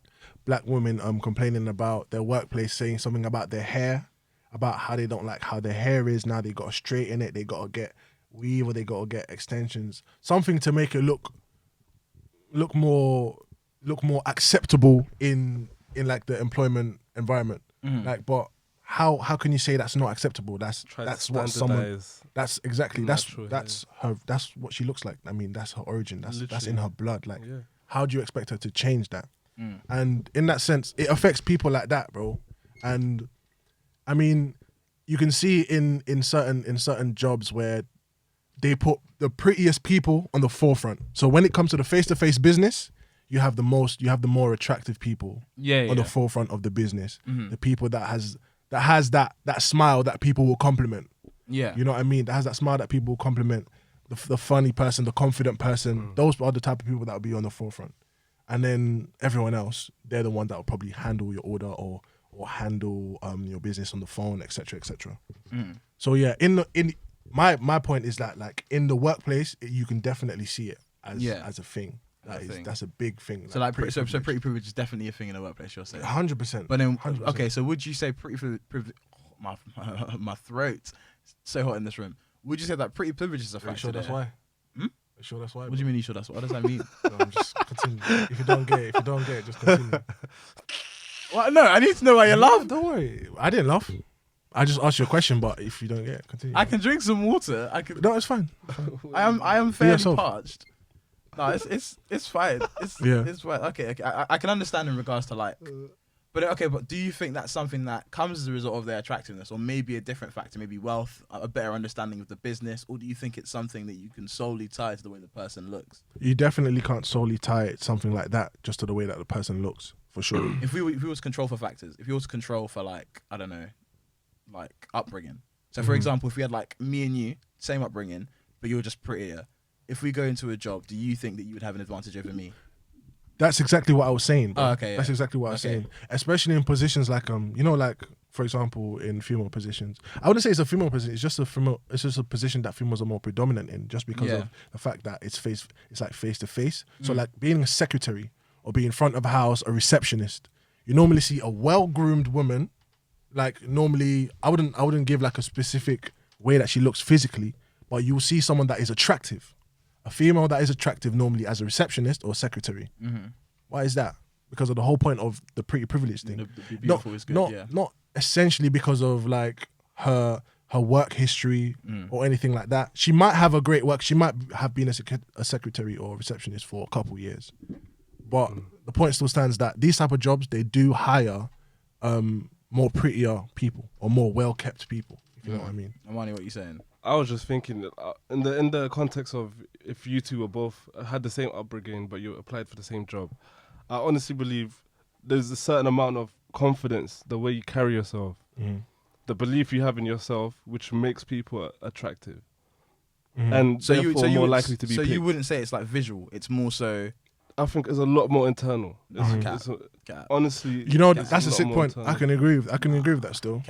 women complaining about their workplace, saying something about their hair, about how they don't like how their hair is. Now they got to straighten it. They got to get weave or they got to get extensions. Something to make it look more acceptable in in like the employment environment. Like, but how can you say that's not acceptable? That's what someone. That's exactly natural, that's her. That's what she looks like. I mean, that's her origin. That's Literally. in her blood. Like, Yeah. how do you expect her to change that? And in that sense, it affects people like that, bro. And I mean, you can see in certain jobs where they put the prettiest people on the forefront. So when it comes to the face-to-face business, you have the more attractive people on the forefront of the business. The people that has that smile that people will compliment. Yeah. You know what I mean? That has that smile that people will compliment. The funny person, the confident person. Those are the type of people that will be on the forefront. And then everyone else, they're the one that will probably handle your order or handle your business on the phone, etc., etc. So yeah, in my point is that like in the workplace, you can definitely see it as a thing. That's a big thing. So like pretty privilege is definitely a thing in the workplace. You're saying 100%. But then 100%. okay, so would you say pretty privilege? My throat's so hot in this room. Would you say that pretty privilege is a Are you factor? sure that's there? why? Are you sure that's why? What do you mean? You sure that's what? What does that mean? No, I'm just continue. If you don't get it, just continue. Well, no, I need to know why you laugh. Don't worry. I didn't laugh. I just asked you a question, but if you don't get it, continue. I can drink some water. I can. No, it's fine. I am fairly yourself. parched. No, it's fine. It's fine. Okay. I can understand in regards to like, but do you think that's something that comes as a result of their attractiveness, or maybe a different factor, maybe wealth, a better understanding of the business, or do you think it's something that you can solely tie to the way the person looks? You definitely can't solely tie it something like that just to the way that the person looks, for sure. If we was control for factors, if you was control for like, I don't know, like upbringing. So for example, if we had like me and you, same upbringing, but you're just prettier. If we go into a job, do you think that you would have an advantage over me? That's exactly what I was saying, bro. Oh, okay, yeah. That's exactly what I was saying. Especially in positions like like for example in female positions. I wouldn't say it's a female position, it's just a position that females are more predominant in, just because of the fact that it's like face to face. So like being a secretary or being in front of a house, a receptionist, you normally see a well-groomed woman. Like normally I wouldn't give like a specific way that she looks physically, but you'll see someone that is attractive. A female that is attractive normally as a receptionist or secretary. Why is that? Because of the whole point of the pretty privilege thing. The beautiful is good, not essentially because of like her work history or anything like that. She might have a great work. She might have been a secretary or a receptionist for a couple years. But the point still stands that these type of jobs, they do hire more prettier people or more well-kept people, if you know what I mean. Amani, what are you saying? I was just thinking that, in the context of if you two were both had the same upbringing but you applied for the same job, I honestly believe there's a certain amount of confidence, the way you carry yourself, the belief you have in yourself, which makes people attractive, and therefore more likely to be. So picked. you wouldn't say it's like visual. It's more so. I think it's a lot more internal. Honestly, You know, it's that's a lot sick more point. internal. I can agree with that still.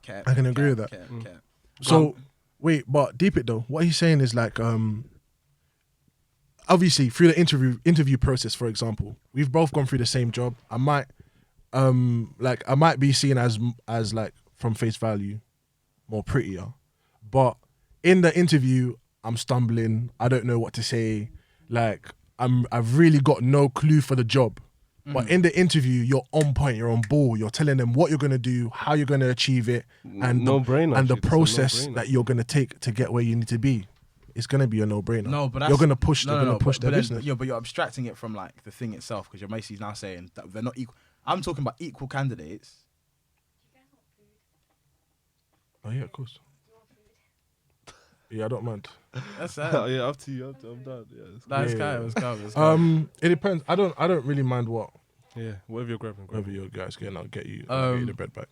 I can agree with that. So wait, but deep it though. What he's saying is like, obviously through the interview process, for example, we've both gone through the same job. I might be seen as like from face value more prettier, but in the interview I'm stumbling. I don't know what to say. Like I've really got no clue for the job. But in the interview, you're on point, you're on ball, you're telling them what you're going to do, how you're going to achieve it, and the process that you're going to take to get where you need to be. It's going to be a no-brainer. No, but you're going to push their business. But you're abstracting it from like the thing itself, because you're basically now saying that they're not equal. I'm talking about equal candidates. Oh yeah, of course. Yeah, I don't mind. That's Yeah, up to you. I'm done. Yeah, Let's go. It depends. I don't really mind what. yeah. Whatever you're grabbing. Whatever your guys getting, I'll get you the bread back.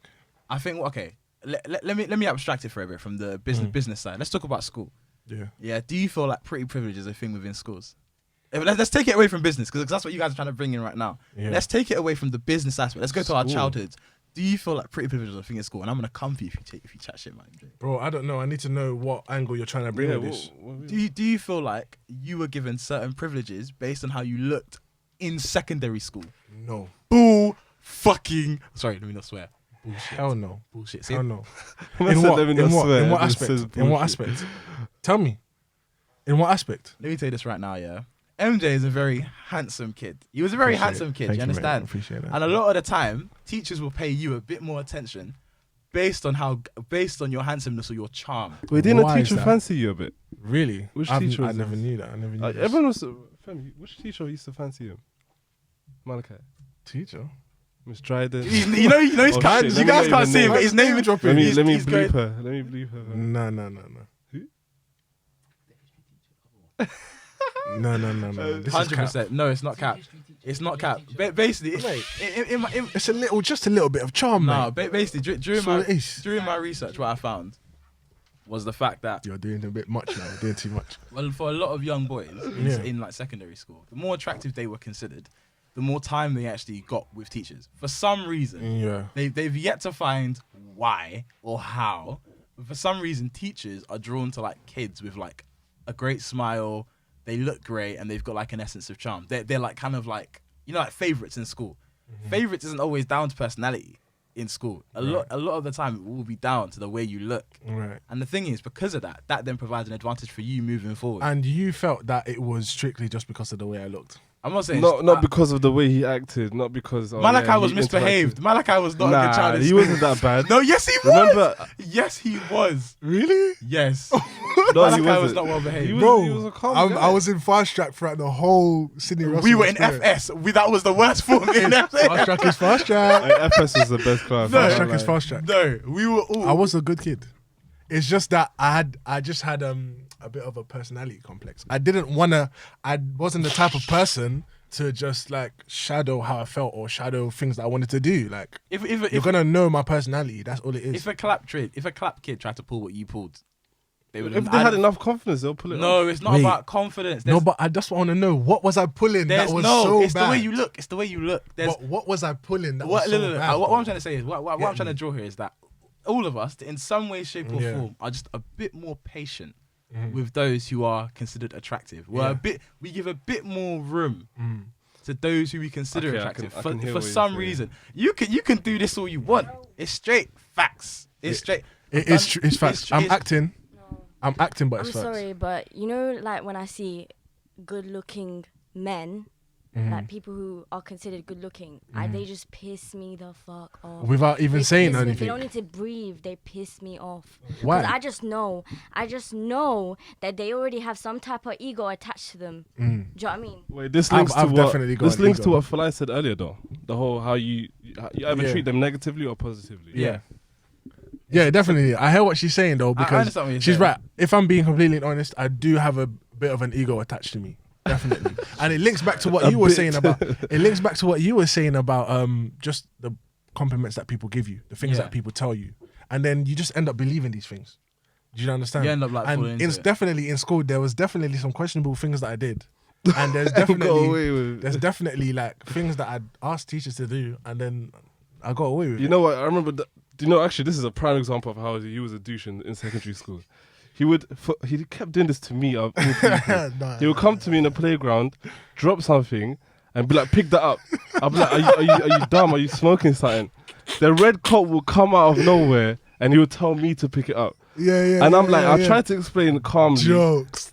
I think okay. Let me abstract it for a bit from the business side. Let's talk about school. Yeah. Yeah. Do you feel like pretty privilege is a thing within schools? Let's take it away from business, because that's what you guys are trying to bring in right now. Yeah. Let's take it away from the business aspect. Let's go to our School. childhoods. Do you feel like pretty privilege is a thing in school? And I'm gonna come for you if you chat shit, man. Bro, I don't know. I need to know what angle you're trying to bring with this. Do you feel like you were given certain privileges based on how you looked in secondary school? No. Bull fucking. Sorry, let me not swear. Bullshit. Hell no. Bullshit. See? Hell no. In what aspect? In what aspect? Tell me. In what aspect? Let me tell you this right now, yeah. MJ is a very handsome kid. He was a very handsome kid. You understand? Appreciate that. And a lot of the time, teachers will pay you a bit more attention based on your handsomeness or your charm. Wait, didn't Why a is teacher that? fancy you a bit? Really? Which I teacher was never this? knew that. I never knew this. Everyone was. Fam, which teacher used to fancy you? Malachi. Teacher. Miss Dryden. You know his Oh, cat. shit, You let me guys know can't the see him, name. but his name is dropping. Let me He's bleep going- her. Let me bleep her. No. No. This is cap. 100%. No, it's not cap. It's not cap. Basically, It's just a little bit of charm, no. mate. Basically, That's what it is. during my research, what I found was the fact that You're doing a bit much now. You're doing too much. well, for a lot of young boys Yeah. in like secondary school, the more attractive they were considered, the more time they actually got with teachers. For some reason, Yeah. they've yet to find why or how, but for some reason, teachers are drawn to like kids with like a great smile. They look great and they've got like an essence of charm. They're like kind of like, you know, like favorites in school. Favorites isn't always down to personality in school. A lot of the time it will be down to the way you look. Right. And the thing is, because of that then provides an advantage for you moving forward. And you felt that it was strictly just because of the way I looked. I'm not saying Not because of the way he acted. Not because. Malachi was he misbehaved. interacted. Malachi was not a good child. in he school. wasn't that bad. No, yes he was. Remember? Yes he was. Really? Yes. No, Malachi he wasn't. was not well behaved. He was, Bro, he was a calm guy. I was in fast track throughout the whole Sydney Russell. We were in experience. FS. That was the worst form in FS. Fast track is fast track. Like, FS is the best class. No. Fast I track can't is lie. fast track. No, we were all. I was a good kid. It's just that I just had a bit of a personality complex. I wasn't the type of person to just like shadow how I felt or shadow things that I wanted to do. Like If you're gonna know my personality. That's all it is. if a clap kid tried to pull what you pulled, they would. If they had enough confidence, they'll pull it off. No, it's not Wait. about confidence. No, but I just want to know what was I pulling that There's was no. so It's bad. the way you look. It's the way you look. There's What was I pulling that what, was so look, bad? what I'm trying to say is what I'm Get trying me. to draw here is that all of us, in some way, shape, or Yeah. form, are just a bit more patient with those who are considered attractive. Yeah. We give a bit more room to those who we consider Okay, I attractive. can hear For what you're some saying. reason, you can do this all you want. It's straight facts. It's straight. It's facts. I'm it's- acting. I'm acting, but I'm it's facts. sorry, but you know, like when I see good-looking men, like people who are considered good-looking, they just piss me the fuck off. Without even They saying piss me- anything. They don't need to breathe. They piss me off. Why? 'Cause I just know that they already have some type of ego attached to them. Do you know what I mean? Wait, this I've- links I've to what? definitely got This an links ego. to what Falai said earlier, though. The whole how you either Yeah. treat them negatively or positively. Yeah. Yeah, definitely. I hear what she's saying though, I because understand what you're she's saying. right. If I'm being completely honest, I do have a bit of an ego attached to me, definitely. And it links back to what A you were bit. saying about. It links back to what you were saying about just the compliments that people give you, the things Yeah. that people tell you, and then you just end up believing these things. Do you understand? You end up, like, and falling into it's it. definitely in school. There was definitely some questionable things that I did, and there's Got away definitely with it. definitely like things that I'd asked teachers to do, and then I got away with You it. know what? I remember. Do you know? Actually, this is a prime example of how he was a douche in secondary school. He kept doing this to me. Of all people. Nah, He would come to me in the playground, drop something, and be like, "Pick that up." I'll be like, "Are you dumb? Are you smoking something?" The red cop will come out of nowhere, and he would tell me to pick it up. Yeah. And I'm like, yeah, I tried to explain calmly. jokes.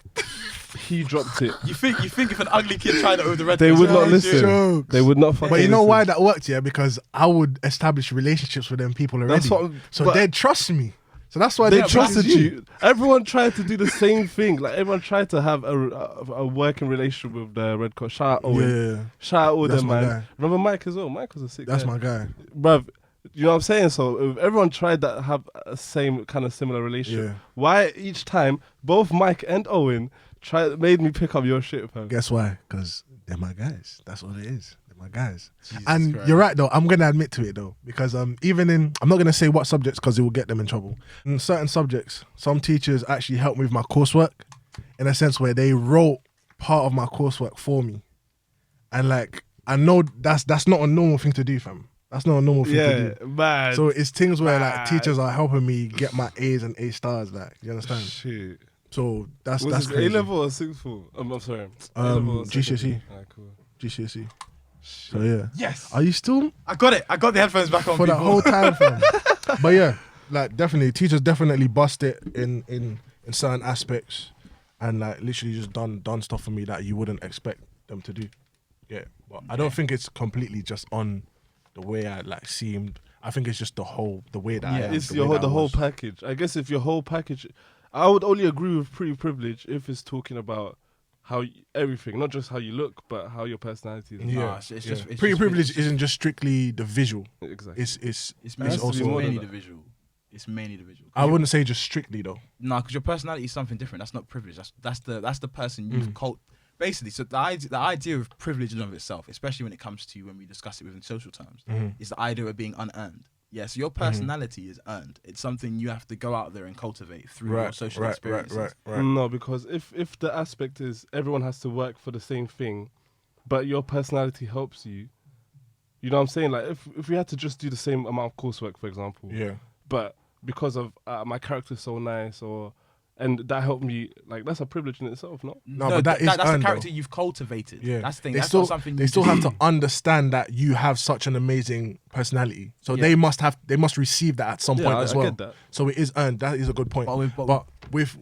He dropped it. You think if an ugly kid tried it with the red, They would not Jokes. listen. Jokes. They would not fucking But you know listen. why that worked, yeah? Because I would establish relationships with them people already. That's what- so but- they'd trust me. So that's why They they trusted you. Everyone tried to do the same thing. Like everyone tried to have a working relationship with the red coat. Shout out Owen. Yeah, Shout out all That's them, my man. guy. Remember Mike as well. Mike was a sick that's guy. my guy. Bruv, you know what I'm saying? So if everyone tried to have a same kind of similar relationship, Yeah. why each time both Mike and Owen made me pick up your shit, fam? Guess why? Because they're my guys. That's all it is. They're my guys. Jesus And Christ. you're right though. I'm gonna admit to it though, because even in I'm not gonna say what subjects because it will get them in trouble. In certain subjects, some teachers actually helped me with my coursework, in a sense where they wrote part of my coursework for me, and like I know that's not a normal thing to do, fam. That's not a normal thing to do. man. So it's things where like Mad. teachers are helping me get my A's and A stars. Like you understand? shit. So that's Was that's this crazy. A level or sixth form? I'm sorry. A-level or GCSE. secondary? Alright, cool. GCSE. So yeah. Yes. Are you still I got it. I got the headphones back on for that people. whole time, fam? But yeah, like definitely, teachers definitely bust it in certain aspects. and like literally just done stuff for me that you wouldn't expect them to do. Yeah, but I don't think it's completely just on the way I like seemed. I think it's just the way that I am. It's the way that the I whole was. package. I guess if your whole package, I would only agree with pretty privilege if it's talking about how everything, not just how you look, but how your personality is. Yeah, Nah, it's just pretty privilege isn't just strictly the visual. Exactly. It's also mainly the visual. It's mainly the visual. I wouldn't say just strictly though. No, because your personality is something different. That's not privilege. That's the person you've basically. So the idea of privilege in and of itself, especially when it comes to when we discuss it within social terms, is the idea of being unearned. Yeah, so your personality is earned. It's something you have to go out there and cultivate through your social experiences. Right. No, because if the aspect is everyone has to work for the same thing, but your personality helps you, you know what I'm saying? Like if we had to just do the same amount of coursework, for example, but because of my character's so nice and that helped me, like that's a privilege in itself, no? No, but that's the earned, character though. you've cultivated. Yeah, That's the thing. They That's still, not something they still have to understand that you have such an amazing personality. So they must receive that at some point as well. I get that. So it is earned. That is a good point. But with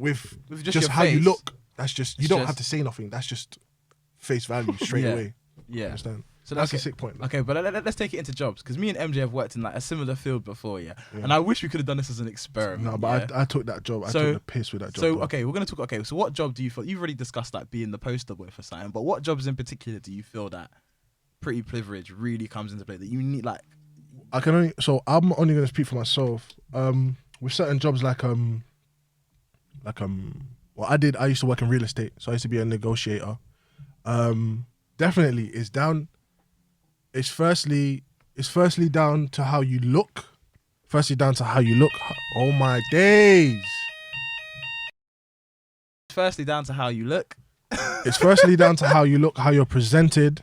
just your how you face, look, that's just you don't just- have to say nothing. That's just face value straight away. Yeah. Understand? So That's a sick point. Okay, but let's take it into jobs because me and MJ have worked in like a similar field before, and I wish we could have done this as an experiment. No, but I took that job. I took the piss with that job. So bro. okay, we're gonna talk. Okay, so what job do you feel? You've already discussed like being the poster boy for something, but what jobs in particular do you feel that pretty privilege really comes into play that you need? Like, I'm only gonna speak for myself. With certain jobs well, I used to work in real estate, so I used to be a negotiator. Definitely it's down. It's firstly down to how you look. Oh my days. firstly down to how you look. It's firstly down to how you look, how you're presented,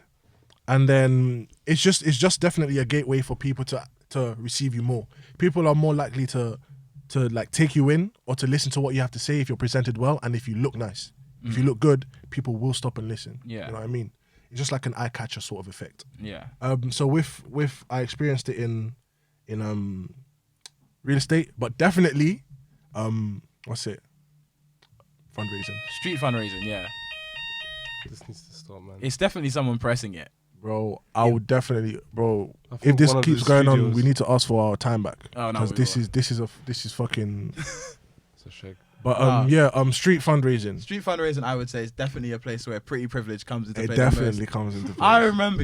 and then it's just definitely a gateway for people to receive you more. People are more likely to like take you in or to listen to what you have to say if you're presented well and if you look nice. If you look good, people will stop and listen. Yeah. You know what I mean? It's just like an eye catcher sort of effect. Yeah. So with I experienced it in real estate, but definitely what's it? Fundraising. Street fundraising, yeah. This needs to stop, man. It's definitely someone pressing it. Bro, I would definitely, bro. I If think this one of keeps the going on, studios- we need to ask for our time back. Oh, no, because we this will. is fucking. It's a shake. But Nah. street fundraising. Street fundraising, I would say, is definitely a place where pretty privilege comes into It play. definitely comes into play. I remember,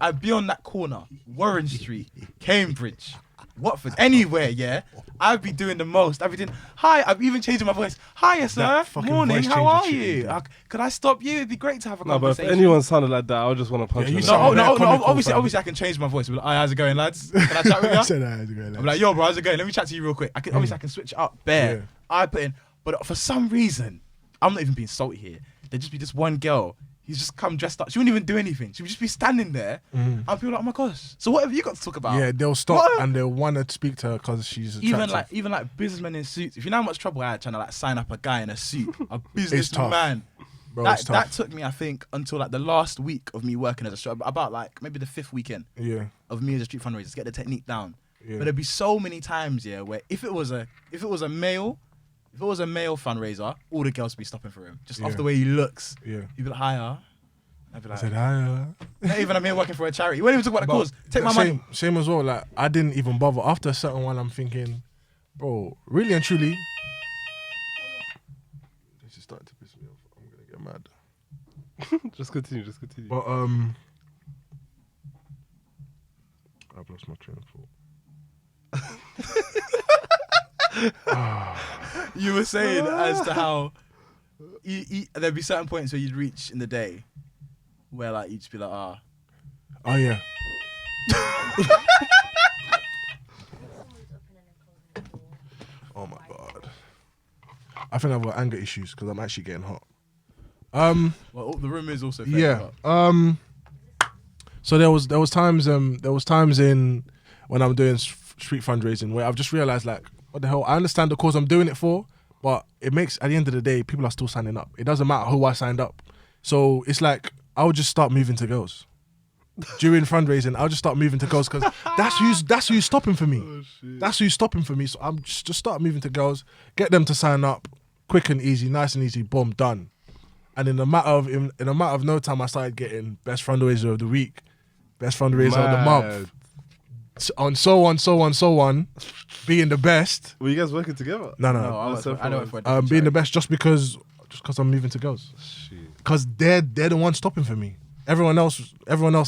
I'd be on that corner, Warren Street, Cambridge, Watford, anywhere, yeah. I'd be doing the most. I'd be doing, hi, I'm even changing my voice. Hiya, sir. That fucking Morning, voice how changer are shit you you? do. Could I stop you? It'd be great to have a No, but if conversation. anyone sounded like that, I would just want to punch Yeah, you them. sound No, very comical, obviously, fam. I can change my voice. I'll be like, hi, how's it going, lads? Can I chat with you? Said that, how's it going, I'm like, yo, bro, how's it going? Let me chat to you real quick. Obviously, I can switch it up bare. Yeah. I put in, but for some reason, I'm not even being salty here. There'd just be this one girl. He's just come dressed up. She wouldn't even do anything. She would just be standing there. And people are like, oh my gosh. So what have you got to talk about? Yeah, they'll stop What? and they'll want to speak to her because she's attractive. Even like businessmen in suits. If you know how much trouble I had trying to like sign up a guy in a suit, a tough. businessman. Bro, it's That tough. took me, I think, until like the last week of me working as a street, about like maybe the 5th weekend Yeah, of me as a street fundraiser to get the technique down. Yeah. But there'd be so many times, where if it was a male fundraiser, all the girls would be stopping for him just off Yeah. the way he looks. yeah. He'd be like, hiya. I'd be I like, said hi. not even I'm here working for a charity. You won't even talk about the cause. Take my money. Same as well. Like I didn't even bother. After a certain one, I'm thinking, bro, really and truly, this is starting to piss me off. I'm gonna get mad. Just continue. But I've lost my train of thought. You were saying as to how there'd be certain points where you'd reach in the day where like you'd just be like, Oh yeah. Oh my god. I think I've got anger issues because I'm actually getting hot. well, the room is also fairly Yeah. hot. So there was times in when I'm doing street fundraising where I've just realized like, what the hell? I understand the cause I'm doing it for, but it makes at the end of the day people are still signing up. It doesn't matter who I signed up. So it's like I would just start moving to girls. During fundraising, I'll just start moving to girls because that's who's stopping for me. That's who's stopping for me. So I'm just start moving to girls, get them to sign up. quick and easy, nice and easy, boom, done. And in a matter of no time, I started getting best fundraiser of the week, best fundraiser of the month, so on, being the best. Were you guys working together? No. I know. Being the best just because I'm moving to girls. Shit. Because they're the ones stopping for me. Everyone else,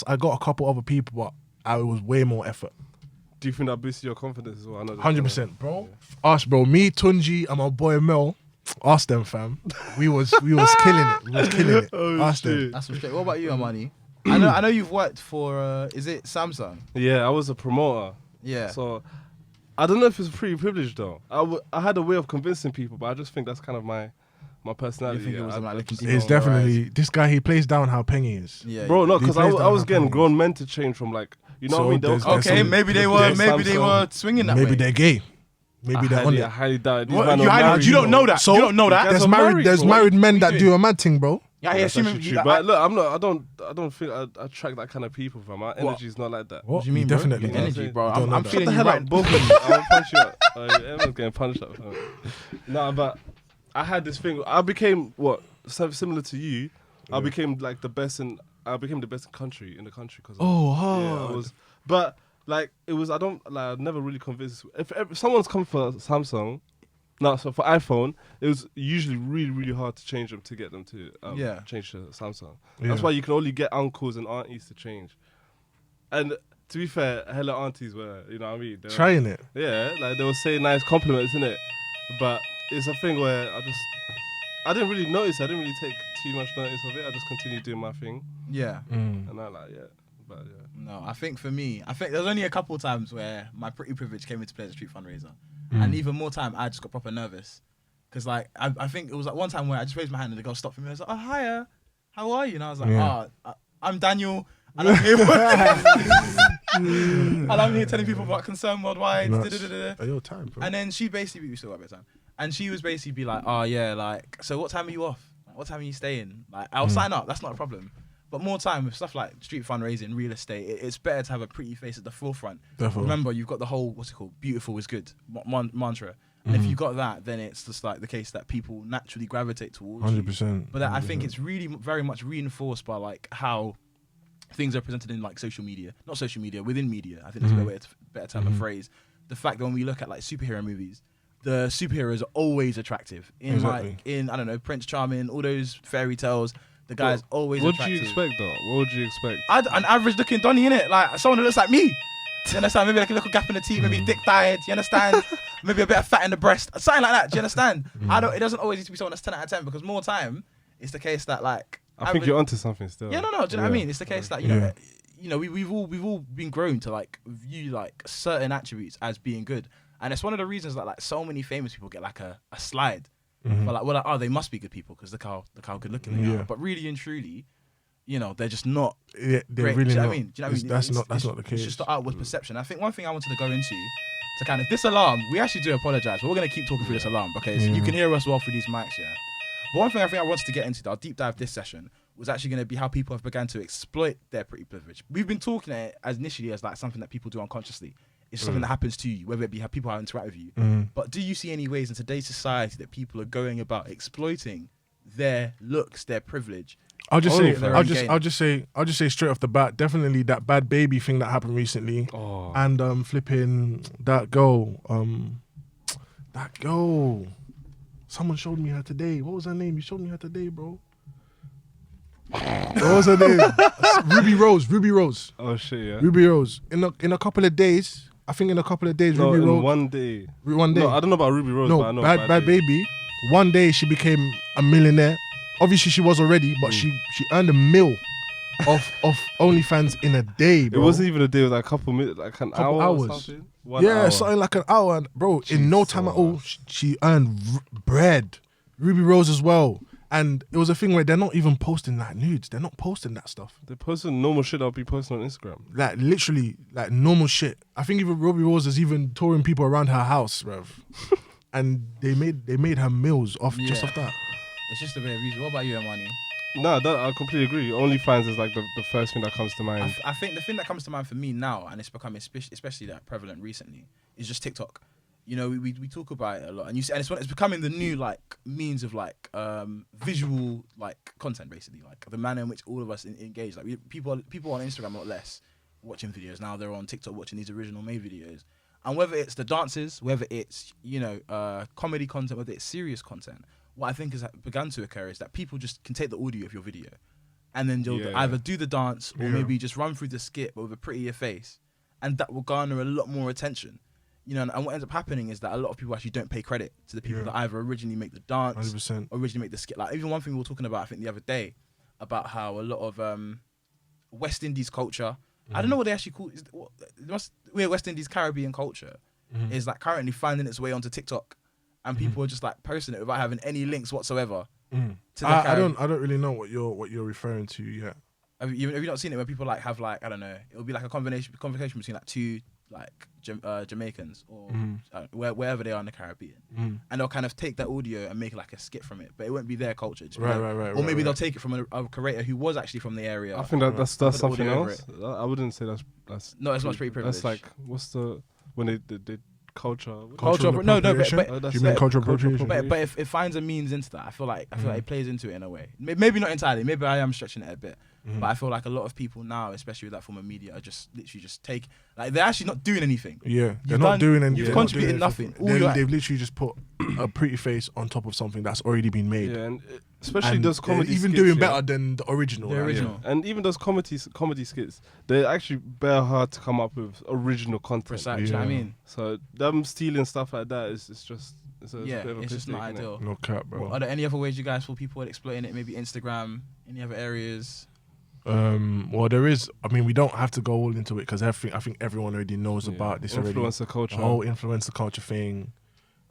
I got a couple other people, but I was way more effort. Do you think that boosted your confidence as well? 100%, bro. Ask, bro. Me, Tunji, and my boy Mel. Ask them, fam. We was killing it. We was killing it. Ask them. That's for straight. What about you, Amani? I know you've worked for. Is it Samsung? Yeah, I was a promoter. Yeah. So I don't know if it's pretty privileged though. I had a way of convincing people, but I just think that's kind of my personality. You think it was like looking just deep It's on the definitely this guy. He plays down how Pengy is. Yeah. bro. No, He because plays I down was how getting Penny grown men to change from like So what I mean. there's Okay, some- maybe they were swinging that Maybe way. they're gay. Maybe they're on I it. highly doubt it. These What? men You are married, don't know that. So you don't know that. guys There's are married. There's bro. married men What that you do a mad thing, bro. Yeah, I That's assume. actually true. But look, I don't think I attract that kind of people, fam. My energy's not like that. What do you mean, bro? Definitely Your not. energy, bro. You don't know I'm that. Shut feeling the you hell right. up, both of you. I'll punch you up. Everyone's getting punched up. Fam. No, but I had this thing. I became similar to you. I became like the best in. I became the best in the country because. Oh, yeah, hard. I was. But like it was. I never really convinced. If someone's come for Samsung. No, so for iPhone, it was usually really, really hard to change them to get them to change to Samsung. Yeah. That's why you can only get uncles and aunties to change. And to be fair, hella aunties were, you know what I mean? They were, Trying it. yeah, like they will say nice compliments, innit? But it's a thing where I didn't really notice. I didn't really take too much notice of it. I just continued doing my thing, Yeah. and but yeah. No, I think for me, there's only a couple of times where my pretty privilege came into play as a street fundraiser. And even more time, I just got proper nervous. Because, like, I think it was like one time where I just raised my hand and the girl stopped for me. I was like, oh, hiya, how are you? And I was like, I'm Daniel. And I'm here and I'm here telling people about Concern Worldwide. Your time, bro. And then she basically, we still got a bit of time. And she was basically be like, oh, yeah, like, so what time are you off? Like, what time are you staying? Like, I'll sign up. That's not a problem. But more time with stuff like street fundraising, real estate, it's better to have a pretty face at the forefront. Definitely. Remember, you've got the whole, what's it called? Beautiful is good mantra. And if you got that, then it's just like the case that people naturally gravitate towards 100%. But I think it's really very much reinforced by like how things are presented in like social media. Not social media, within media. I think that's a better term of phrase. The fact that when we look at like superhero movies, the superheroes are always attractive. I don't know, Prince Charming, all those fairy tales. The guy's always What attractive. do you expect though? What would you expect? An average looking Donny, innit? Like someone who looks like me. Do you understand? Maybe like a little gap in the teeth, maybe thick thighs. Do you understand? Maybe a bit of fat in the breast. Something like that. Do you understand? It doesn't always need to be someone that's 10 out of 10 because more time, it's the case that like I think you're onto something still. Yeah, no. Do you know what I mean? It's the case that you know, we've all been grown to like view like certain attributes as being good, and it's one of the reasons that like so many famous people get like a slide. But like, oh, they must be good people because look how good looking they are. But really and truly, you know, they're just not. Yeah, they're great. really Do you know not. what I mean? Do you know what I mean? That's not the case. It's just the outward perception. I think one thing I wanted to go into to kind of this alarm. We actually do apologize, but we're gonna keep talking through this alarm because you can hear us well through these mics, yeah. But one thing I think I wanted to get into, our deep dive this session, was actually going to be how people have begun to exploit their pretty privilege. We've been talking at it as initially as like something that people do unconsciously. It's something that happens to you, whether it be how people interact with you. But do you see any ways in today's society that people are going about exploiting their looks, their privilege? I'll just say straight off the bat, definitely that bad baby thing that happened recently, and flipping that girl. Someone showed me her today. What was her name? You showed me her today, bro. What was her name? Ruby Rose. Oh shit, yeah. Ruby Rose. In a couple of days, Ruby Rose. One day. One day. No, I don't know about Ruby Rose, No, but I know bad baby. One day she became a millionaire. Obviously she was already, but she earned $1 million off OnlyFans in a day, bro. It wasn't even a day, it was like a couple minutes, like an Couple hour hours. or something. 1 hour. Something like an hour, and bro. In no time at all, she earned bread. Ruby Rose as well. And it was a thing where they're not even posting like nudes. They're not posting that stuff. They're posting normal shit I'll be posting on Instagram. Like literally, like normal shit. I think even Ruby Rose is even touring people around her house, bruv. And they made her meals just off that. It's just a bit of reason. What about you, Amani? No, I completely agree. OnlyFans is like the first thing that comes to mind. I think the thing that comes to mind for me now, and it's become especially that prevalent recently, is just TikTok. you know, we talk about it a lot, and it's becoming the new like means of like visual like content, basically, like the manner in which all of us engage. Like people on Instagram a lot less watching videos now; they're on TikTok watching these original made videos. And whether it's the dances, whether it's comedy content, whether it's serious content, what I think has begun to occur is that people just can take the audio of your video, and then they'll either do the dance or maybe just run through the skit but with a prettier face, and that will garner a lot more attention. You know, and what ends up happening is that a lot of people actually don't pay credit to the people that either originally make the dance, 100%. or originally make the skit. Like even one thing we were talking about, I think the other day, about how a lot of West Indies culture, I don't know what they actually call it. West Indies Caribbean culture is like currently finding its way onto TikTok, and people are just like posting it without having any links whatsoever. To the I don't really know what you're referring to yet. Have you not seen it where people like have like, I don't know, it'll be like a conversation between like two like Jamaicans or wherever they are in the Caribbean, and they'll kind of take that audio and make like a skit from it, but it won't be their culture. Right. Or maybe they'll take it from a creator who was actually from the area. I think that's something else. I wouldn't say that's no, it's not pretty privilege. That's like when they did culture. Cultural no, but appropriation? Do you mean cultural appropriation? But if it finds a means into that, I feel like it plays into it in a way. Maybe not entirely. Maybe I am stretching it a bit. But I feel like a lot of people now, especially with that form of media, are just literally just take, like, they're actually not doing anything. Yeah, they're not doing anything. You've contributed nothing. They've literally just put a pretty face on top of something that's already been made. Yeah, and especially those comedy even skits, doing better than the original. The right? original. Yeah. And even those comedy skits, they're actually bare hard to come up with original content. Precisely, you know what I mean? So them stealing stuff like that is just it's a bit of a it's just not ideal. No cap, bro. Are there any other ways you guys feel people are exploiting it? Maybe Instagram, any other areas? Well, there is. I mean, we don't have to go all into it because I think everyone already knows about this already. Influencer culture. The whole influencer culture thing.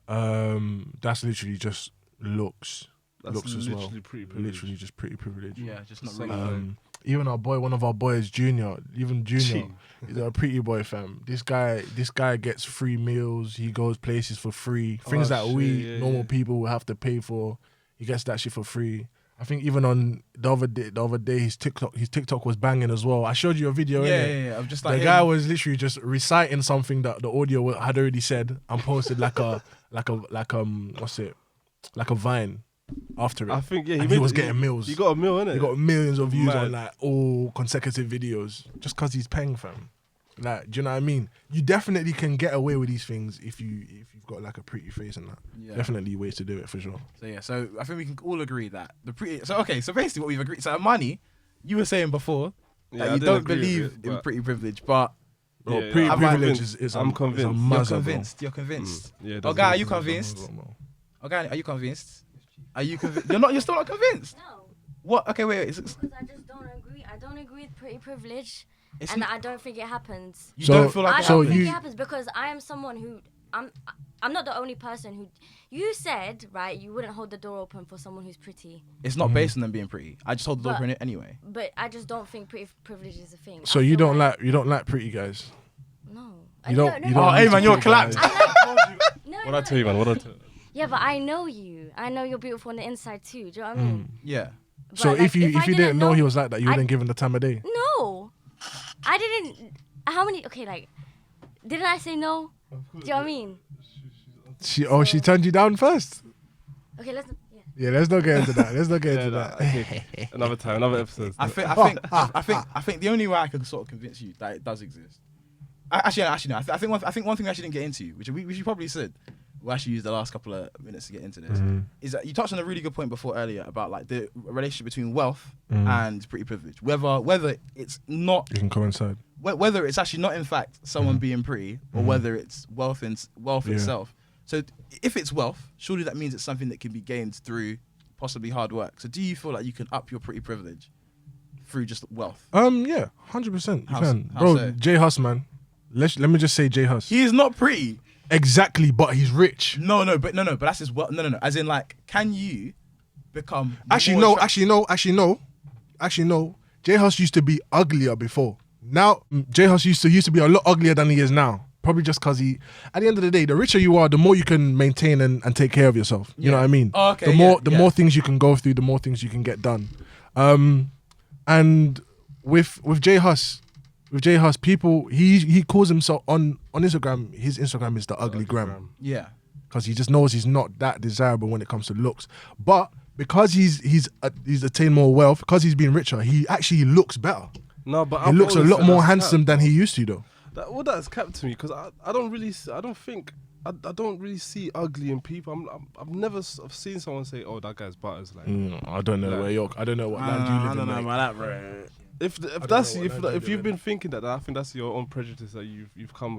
That's literally just looks. That's looks as well. pretty privilege. Literally just pretty privilege. Yeah, just not So, really. Even one of our boys, Junior, he's a pretty boy fam. This guy gets free meals. He goes places for free. Things that we normal people will have to pay for. He gets that shit for free. I think even on the other day, his TikTok was banging as well. I showed you a video. Yeah. I'm just like the guy was literally just reciting something that the audio had already said and posted like a vine after it. I think he was getting meals. He got a meal, innit? He got millions of views on like all consecutive videos just because he's paying, fam. Like, do you know what I mean? You definitely can get away with these things if you've got like a pretty face and that. Yeah. Definitely ways to do it for sure. So I think we can all agree that so basically what we've agreed. So Money, you were saying before that you don't believe in pretty privilege, but pretty privilege is I'm convinced. You're convinced. Yeah. Oh, guy, are you convinced? Okay, are you convinced? You're still not convinced? No. What? Okay, wait. Because I just don't agree. I don't agree with pretty privilege, I don't think it happens. You don't feel like I don't think it happens because I am someone who I'm not the only person who. You said right, you wouldn't hold the door open for someone who's pretty. It's not based on them being pretty. I just hold the door open anyway. But I just don't think pretty privilege is a thing. So you don't like pretty guys? No. You don't. Oh, hey man, you're clapped. What I tell you, man? What I tell you? Yeah, but I know you. I know you're beautiful on the inside too. Do you know what I mean? Yeah. But So like, if you didn't know he was like that, you I- wouldn't give him the time of day. No, I didn't. How many? Okay, like, didn't I say no? Do you know what I mean? She turned you down first. Okay, let's. Yeah, let's not get into that. Okay. Another time, another episode. I think the only way I can sort of convince you that it does exist. Actually, no. I think one thing we actually didn't get into, which we should probably said. We'll actually use the last couple of minutes to get into this. Is that you touched on a really good point before earlier about like the relationship between wealth and pretty privilege. Whether it's not, You can coincide. whether it's actually not in fact someone being pretty, or whether it's wealth itself. So if it's wealth, surely that means it's something that can be gained through possibly hard work. So do you feel like you can up your pretty privilege through just wealth? Yeah, 100%. You can, how bro. so? J Hus, man. Let me just say J Hus. He is not pretty. Exactly, but he's rich. No, but that's his wealth. No. As in, like, can you become? Actually, no. J Hus used to be uglier before. Now, J Hus used to be a lot uglier than he is now. Probably just because at the end of the day, the richer you are, the more you can maintain and take care of yourself. You know what I mean? Oh, okay, the more things you can go through, the more things you can get done. And with J Hus, with J Hus, people he calls himself on Instagram. His Instagram is the ugly gram Yeah. because he just knows he's not that desirable when it comes to looks. But because he's attained more wealth, because he's been richer, he actually looks better. No, but He looks a lot more handsome than he used to, though. All that's capped to me because I don't really see ugly in people. I've never seen someone say, "Oh, that guy's butt is like." I don't know where you're. I don't know what land you live in. I don't know mate. about that, bro. If you've been thinking that, I think that's your own prejudice that you've come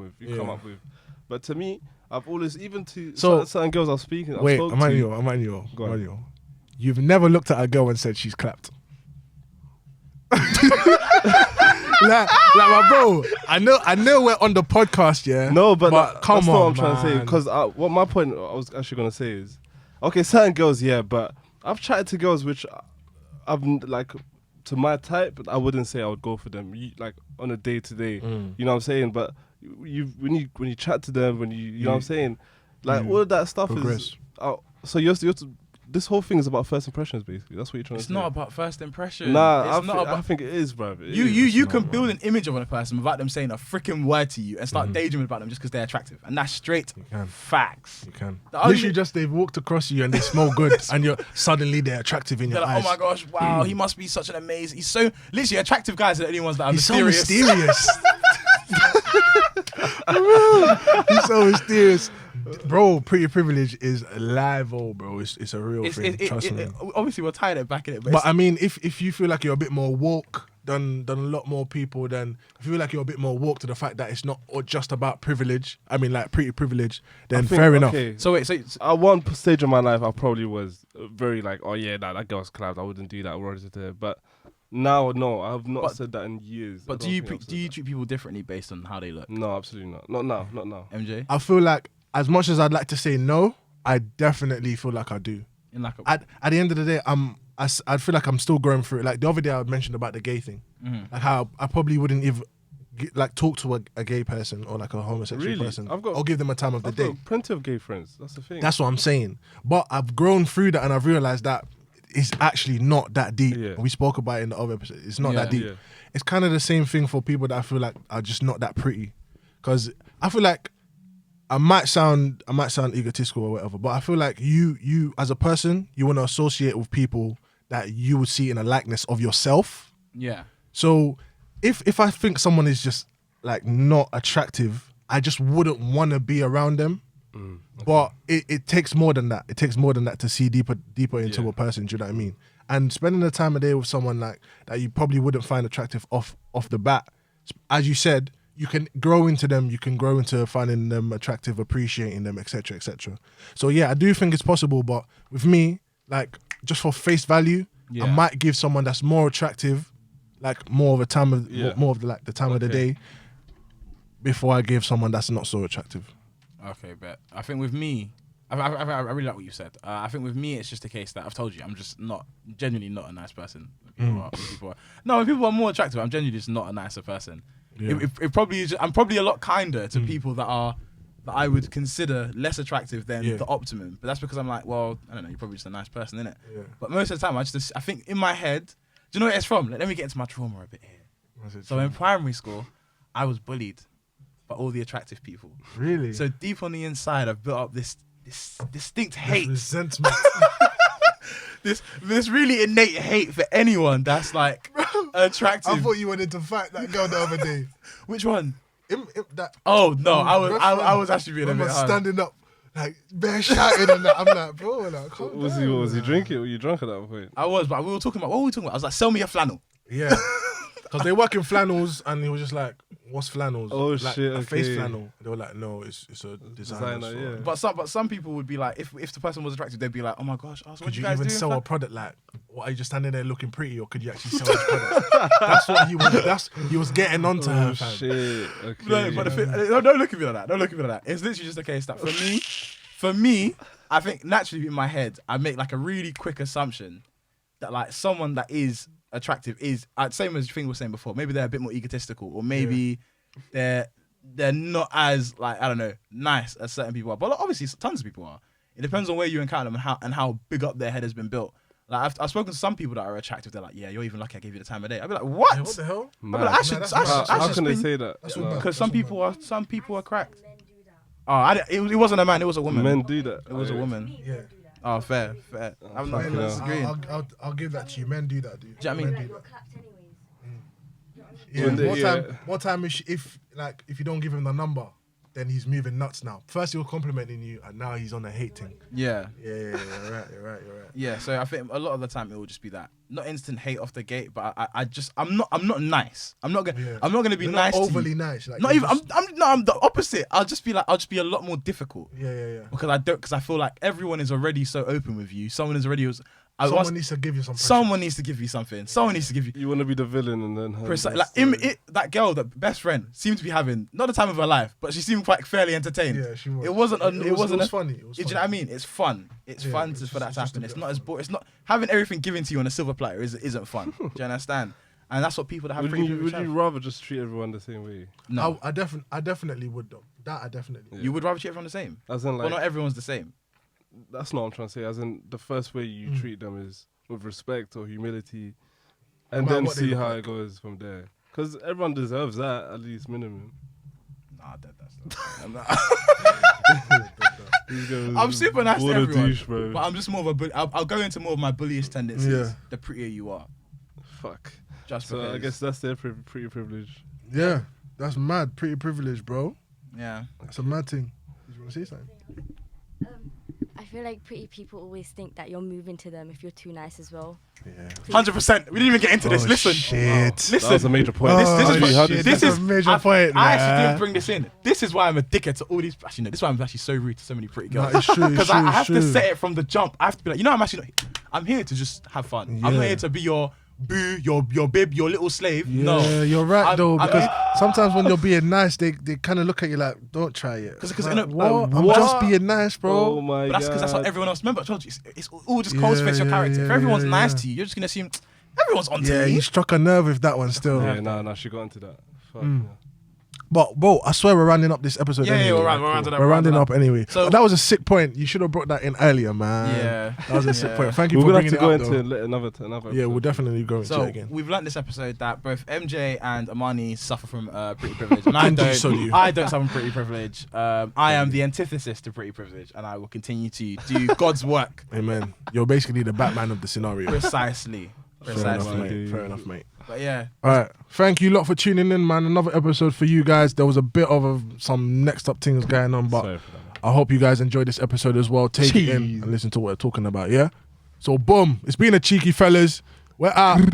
up with. But to me, I've always, even to certain girls I've spoken. Wait, Go on. Emmanuel. You've never looked at a girl and said she's clapped. like my bro, I know we're on the podcast, yeah. No, but come that's on, not what I'm trying to say. man. Because what my point I was actually gonna say is, okay, certain girls, yeah, but I've chatted to girls which I've like to my type, but I wouldn't say I would go for them. Like on a day to day, you know what I'm saying? But when you chat to them, when you know what I'm saying, like all of that stuff progress. is. So you have to. This whole thing is about first impressions, basically. That's what you're trying to say. It's not about first impression. Nah, it's not about. I think it is, bruv. You can build an image of a person without them saying a freaking word to you and start daydreaming about them just because they're attractive, and that's straight can. facts. You can. The only- Literally just they've walked across you and they smell good and they're attractive in They're your like, eyes. oh my gosh, wow, he must be such an amazing. He's so literally attractive guys are the only ones that are He's mysterious. so mysterious. He's so mysterious. Bro, Pretty Privilege is live, bro. It's a real thing. Trust me. Obviously, we're tying it back in it, But I mean, if you feel like you're a bit more woke than a lot more people, then if you feel like you're a bit more woke to the fact that it's not just about privilege, I mean, like Pretty Privilege, then fair enough. So wait, so at one stage of my life, I probably was very like, oh yeah, that girl's clapped. I wouldn't do that. But now, no, I have not said that in years. But do you treat people differently based on how they look? No, absolutely not. Not now. MJ, I feel like as much as I'd like to say no, I definitely feel like I do. in like a, At the end of the day, I feel like I'm still going through it. Like the other day I mentioned about the gay thing, like how I probably wouldn't even like talk to a gay person or like a homosexual Really? person I've got- or give them a time of the I've day. got plenty of gay friends. That's the thing. That's what I'm saying. But I've grown through that and I've realized that it's actually not that deep. Yeah. We spoke about it in the other episode. It's not Yeah. that deep. Yeah. It's kind of the same thing for people that I feel like are just not that pretty. Because I feel like I might sound egotistical or whatever, but I feel like you as a person, you want to associate with people that you would see in a likeness of yourself. yeah. So if I think someone is just like not attractive, I just wouldn't want to be around them. But it takes more than that. It takes more than that to see deeper into Yeah. a person. Do you know what I mean? And spending the time of day with someone like that you probably wouldn't find attractive off the bat. As you said, you can grow into them. You can grow into finding them attractive, appreciating them, etc., etc. So yeah, I do think it's possible. But with me, like just for face value, I Yeah. might give someone that's more attractive, like more of a time of more of the time of the day, before I give someone that's not so attractive. Okay, bet. I think with me, I really like what you said. I think with me, it's just a case that I've told you, I'm just genuinely not a nice person. When people are more attractive, I'm genuinely just not a nicer person. Yeah. It probably is, I'm probably a lot kinder to people that I would consider less attractive than the optimum. But that's because I'm like, well, I don't know, you're probably just a nice person, innit? Yeah. But most of the time, I think in my head, do you know where it's from? Let me get into my trauma a bit here. So in primary school, I was bullied by all the attractive people. Really? So deep on the inside, I've built up this distinct hate, Resentment. this really innate hate for anyone that's like attractive. I thought you wanted to fight that girl the other day. Which one? That Oh no, I was actually being a bit hard. standing up, like bare shouting and that. I'm like, bro, like, calm What down, was he man. drinking? Were you drunk at that point? I was, but we were talking about what were we talking about? I was like, sell me a flannel. Yeah. Because they work in flannels, and he was just like, "What's flannels?" Oh, like, shit, a face okay. flannel. They were like, "No, it's a designer." Designer, so yeah. But some people would be like, if the person was attractive, they'd be like, oh my gosh, what Could do you you guys even do? sell a product like? What are you just standing there looking pretty, or could you actually sell this product? That's what he was. He was getting onto her. Oh Fam. shit. Okay. No, but don't look at me like that. Don't look at me like that. It's literally just a case that for me, I think naturally in my head, I make like a really quick assumption that like someone that is attractive is same as Fing was saying before. Maybe they're a bit more egotistical, or maybe they're not as like, I don't know, nice as certain people are. But like, obviously, tons of people are. It depends on where you encounter them and how big up their head has been built. Like I've spoken to some people that are attractive. They're like, yeah, you're even lucky I gave you the time of day. I'd be like, what? Yeah, what the hell? Man. But I should. that's I mad. should. I How should can they spin- say that? That's No. what Because some people are cracked. Men do that. Oh, it wasn't a man. It was a woman. Men do that. It was a woman. Yeah. Oh, fair. I'm not fucking hell. disagreeing. I'll give that to you. Men do that, dude. Do you know what I mean? Men Like, do you're that. clapped anyways. Yeah, When they- more time if you don't give him the number, then he's moving nuts now. First he was complimenting you, and now he's on a hate thing. Yeah. Yeah, you're right. Yeah, so I think a lot of the time it will just be that, not instant hate off the gate, but I'm not nice. I'm not gonna be You're nice. not to overly you. nice. Like, Not you're even. just- I'm the opposite. I'll just be a lot more difficult Yeah. because I feel like everyone is already so open with you. Someone is already. Someone needs to give you some pressure. Someone needs to give you something. Someone needs to give you. You want to be the villain and then. That girl, that best friend, seemed to be having not the time of her life, but she seemed quite fairly entertained. Yeah, she was. It wasn't. It was funny. It was Do you know what I mean? It's fun. It's fun for that to happen. It's not as boring. It's not having everything given to you on a silver platter. Isn't fun. Do you understand? And that's what people that have. Would you rather just treat everyone the same way? No, I definitely would though. That I definitely. you would rather treat everyone the same. As in, Well, like, not everyone's the same. that's not what I'm trying to say. As in, the first way you treat them is with respect or humility, and matter then what they see look how like. it goes from there. Because everyone deserves that, at least minimum. Nah, that's These guys I'm super nice to what a everyone, douche, bro. but I'm just more of a bully. I'll go into more of my bullyish tendencies. Yeah. The prettier you are, Fuck. just So because. I guess that's their pretty privilege. Yeah, that's mad. Pretty privileged, bro. Yeah. That's a mad thing. You want to say something? I feel like pretty people always think that you're moving to them if you're too nice as well. Yeah. 100%. We didn't even get into this. Listen. Shit. Listen. That was a major point. This is Oh, what- shit, this that's is a major I- point, I actually man. didn't bring this in. This is why I'm a dickhead to all these. Actually, no. This is why I'm actually so rude to so many pretty No, girls. it's true. Because It's I true, have it's to true. set it from the jump. I have to be like, you know, I'm here to just have fun. I'm Yeah. not here to be your boo, your bib, your little slave. Yeah, No. you're right I'm- though, I'm because here- sometimes when you're being nice, they kind of look at you like, "Don't try it." 'Cause Like, in a- what? I'm what? just being nice, bro. Oh my But that's because god. that's what everyone else. Remember, I told you, it's all just close face your Yeah, character. If yeah, everyone's yeah, nice yeah. to you, you're just gonna assume everyone's onto Yeah, me. you struck a nerve with that one still. Yeah, no, she got into that. Fuck. Mm. Yeah. But bro, I swear we're rounding up this episode. Yeah, anyway. we're rounding up. We're rounding up anyway. So- But that was a sick point. You should have brought that in earlier, man. Yeah. that was a sick Yeah. point. Thank you We're for gonna have bringing to go it up. into though. another Yeah, we'll episode. definitely go into So it again. we've learned this episode that both MJ and Amani suffer from pretty privilege, and I Indeed, don't. so do you. I don't suffer from pretty privilege. I am the antithesis to pretty privilege, and I will continue to do God's work. Amen. You're basically the Batman of the scenario. Precisely. Fair enough, Precisely. mate. Fair enough, mate. But yeah, All right. Thank you lot for tuning in, man. Another episode for you guys. There was a bit of some next up things going on, but Sorry for that. I hope you guys enjoyed this episode as well. Take it in Jeez. and listen to what we're talking about, yeah? So, boom. It's been a cheeky, fellas. We're out.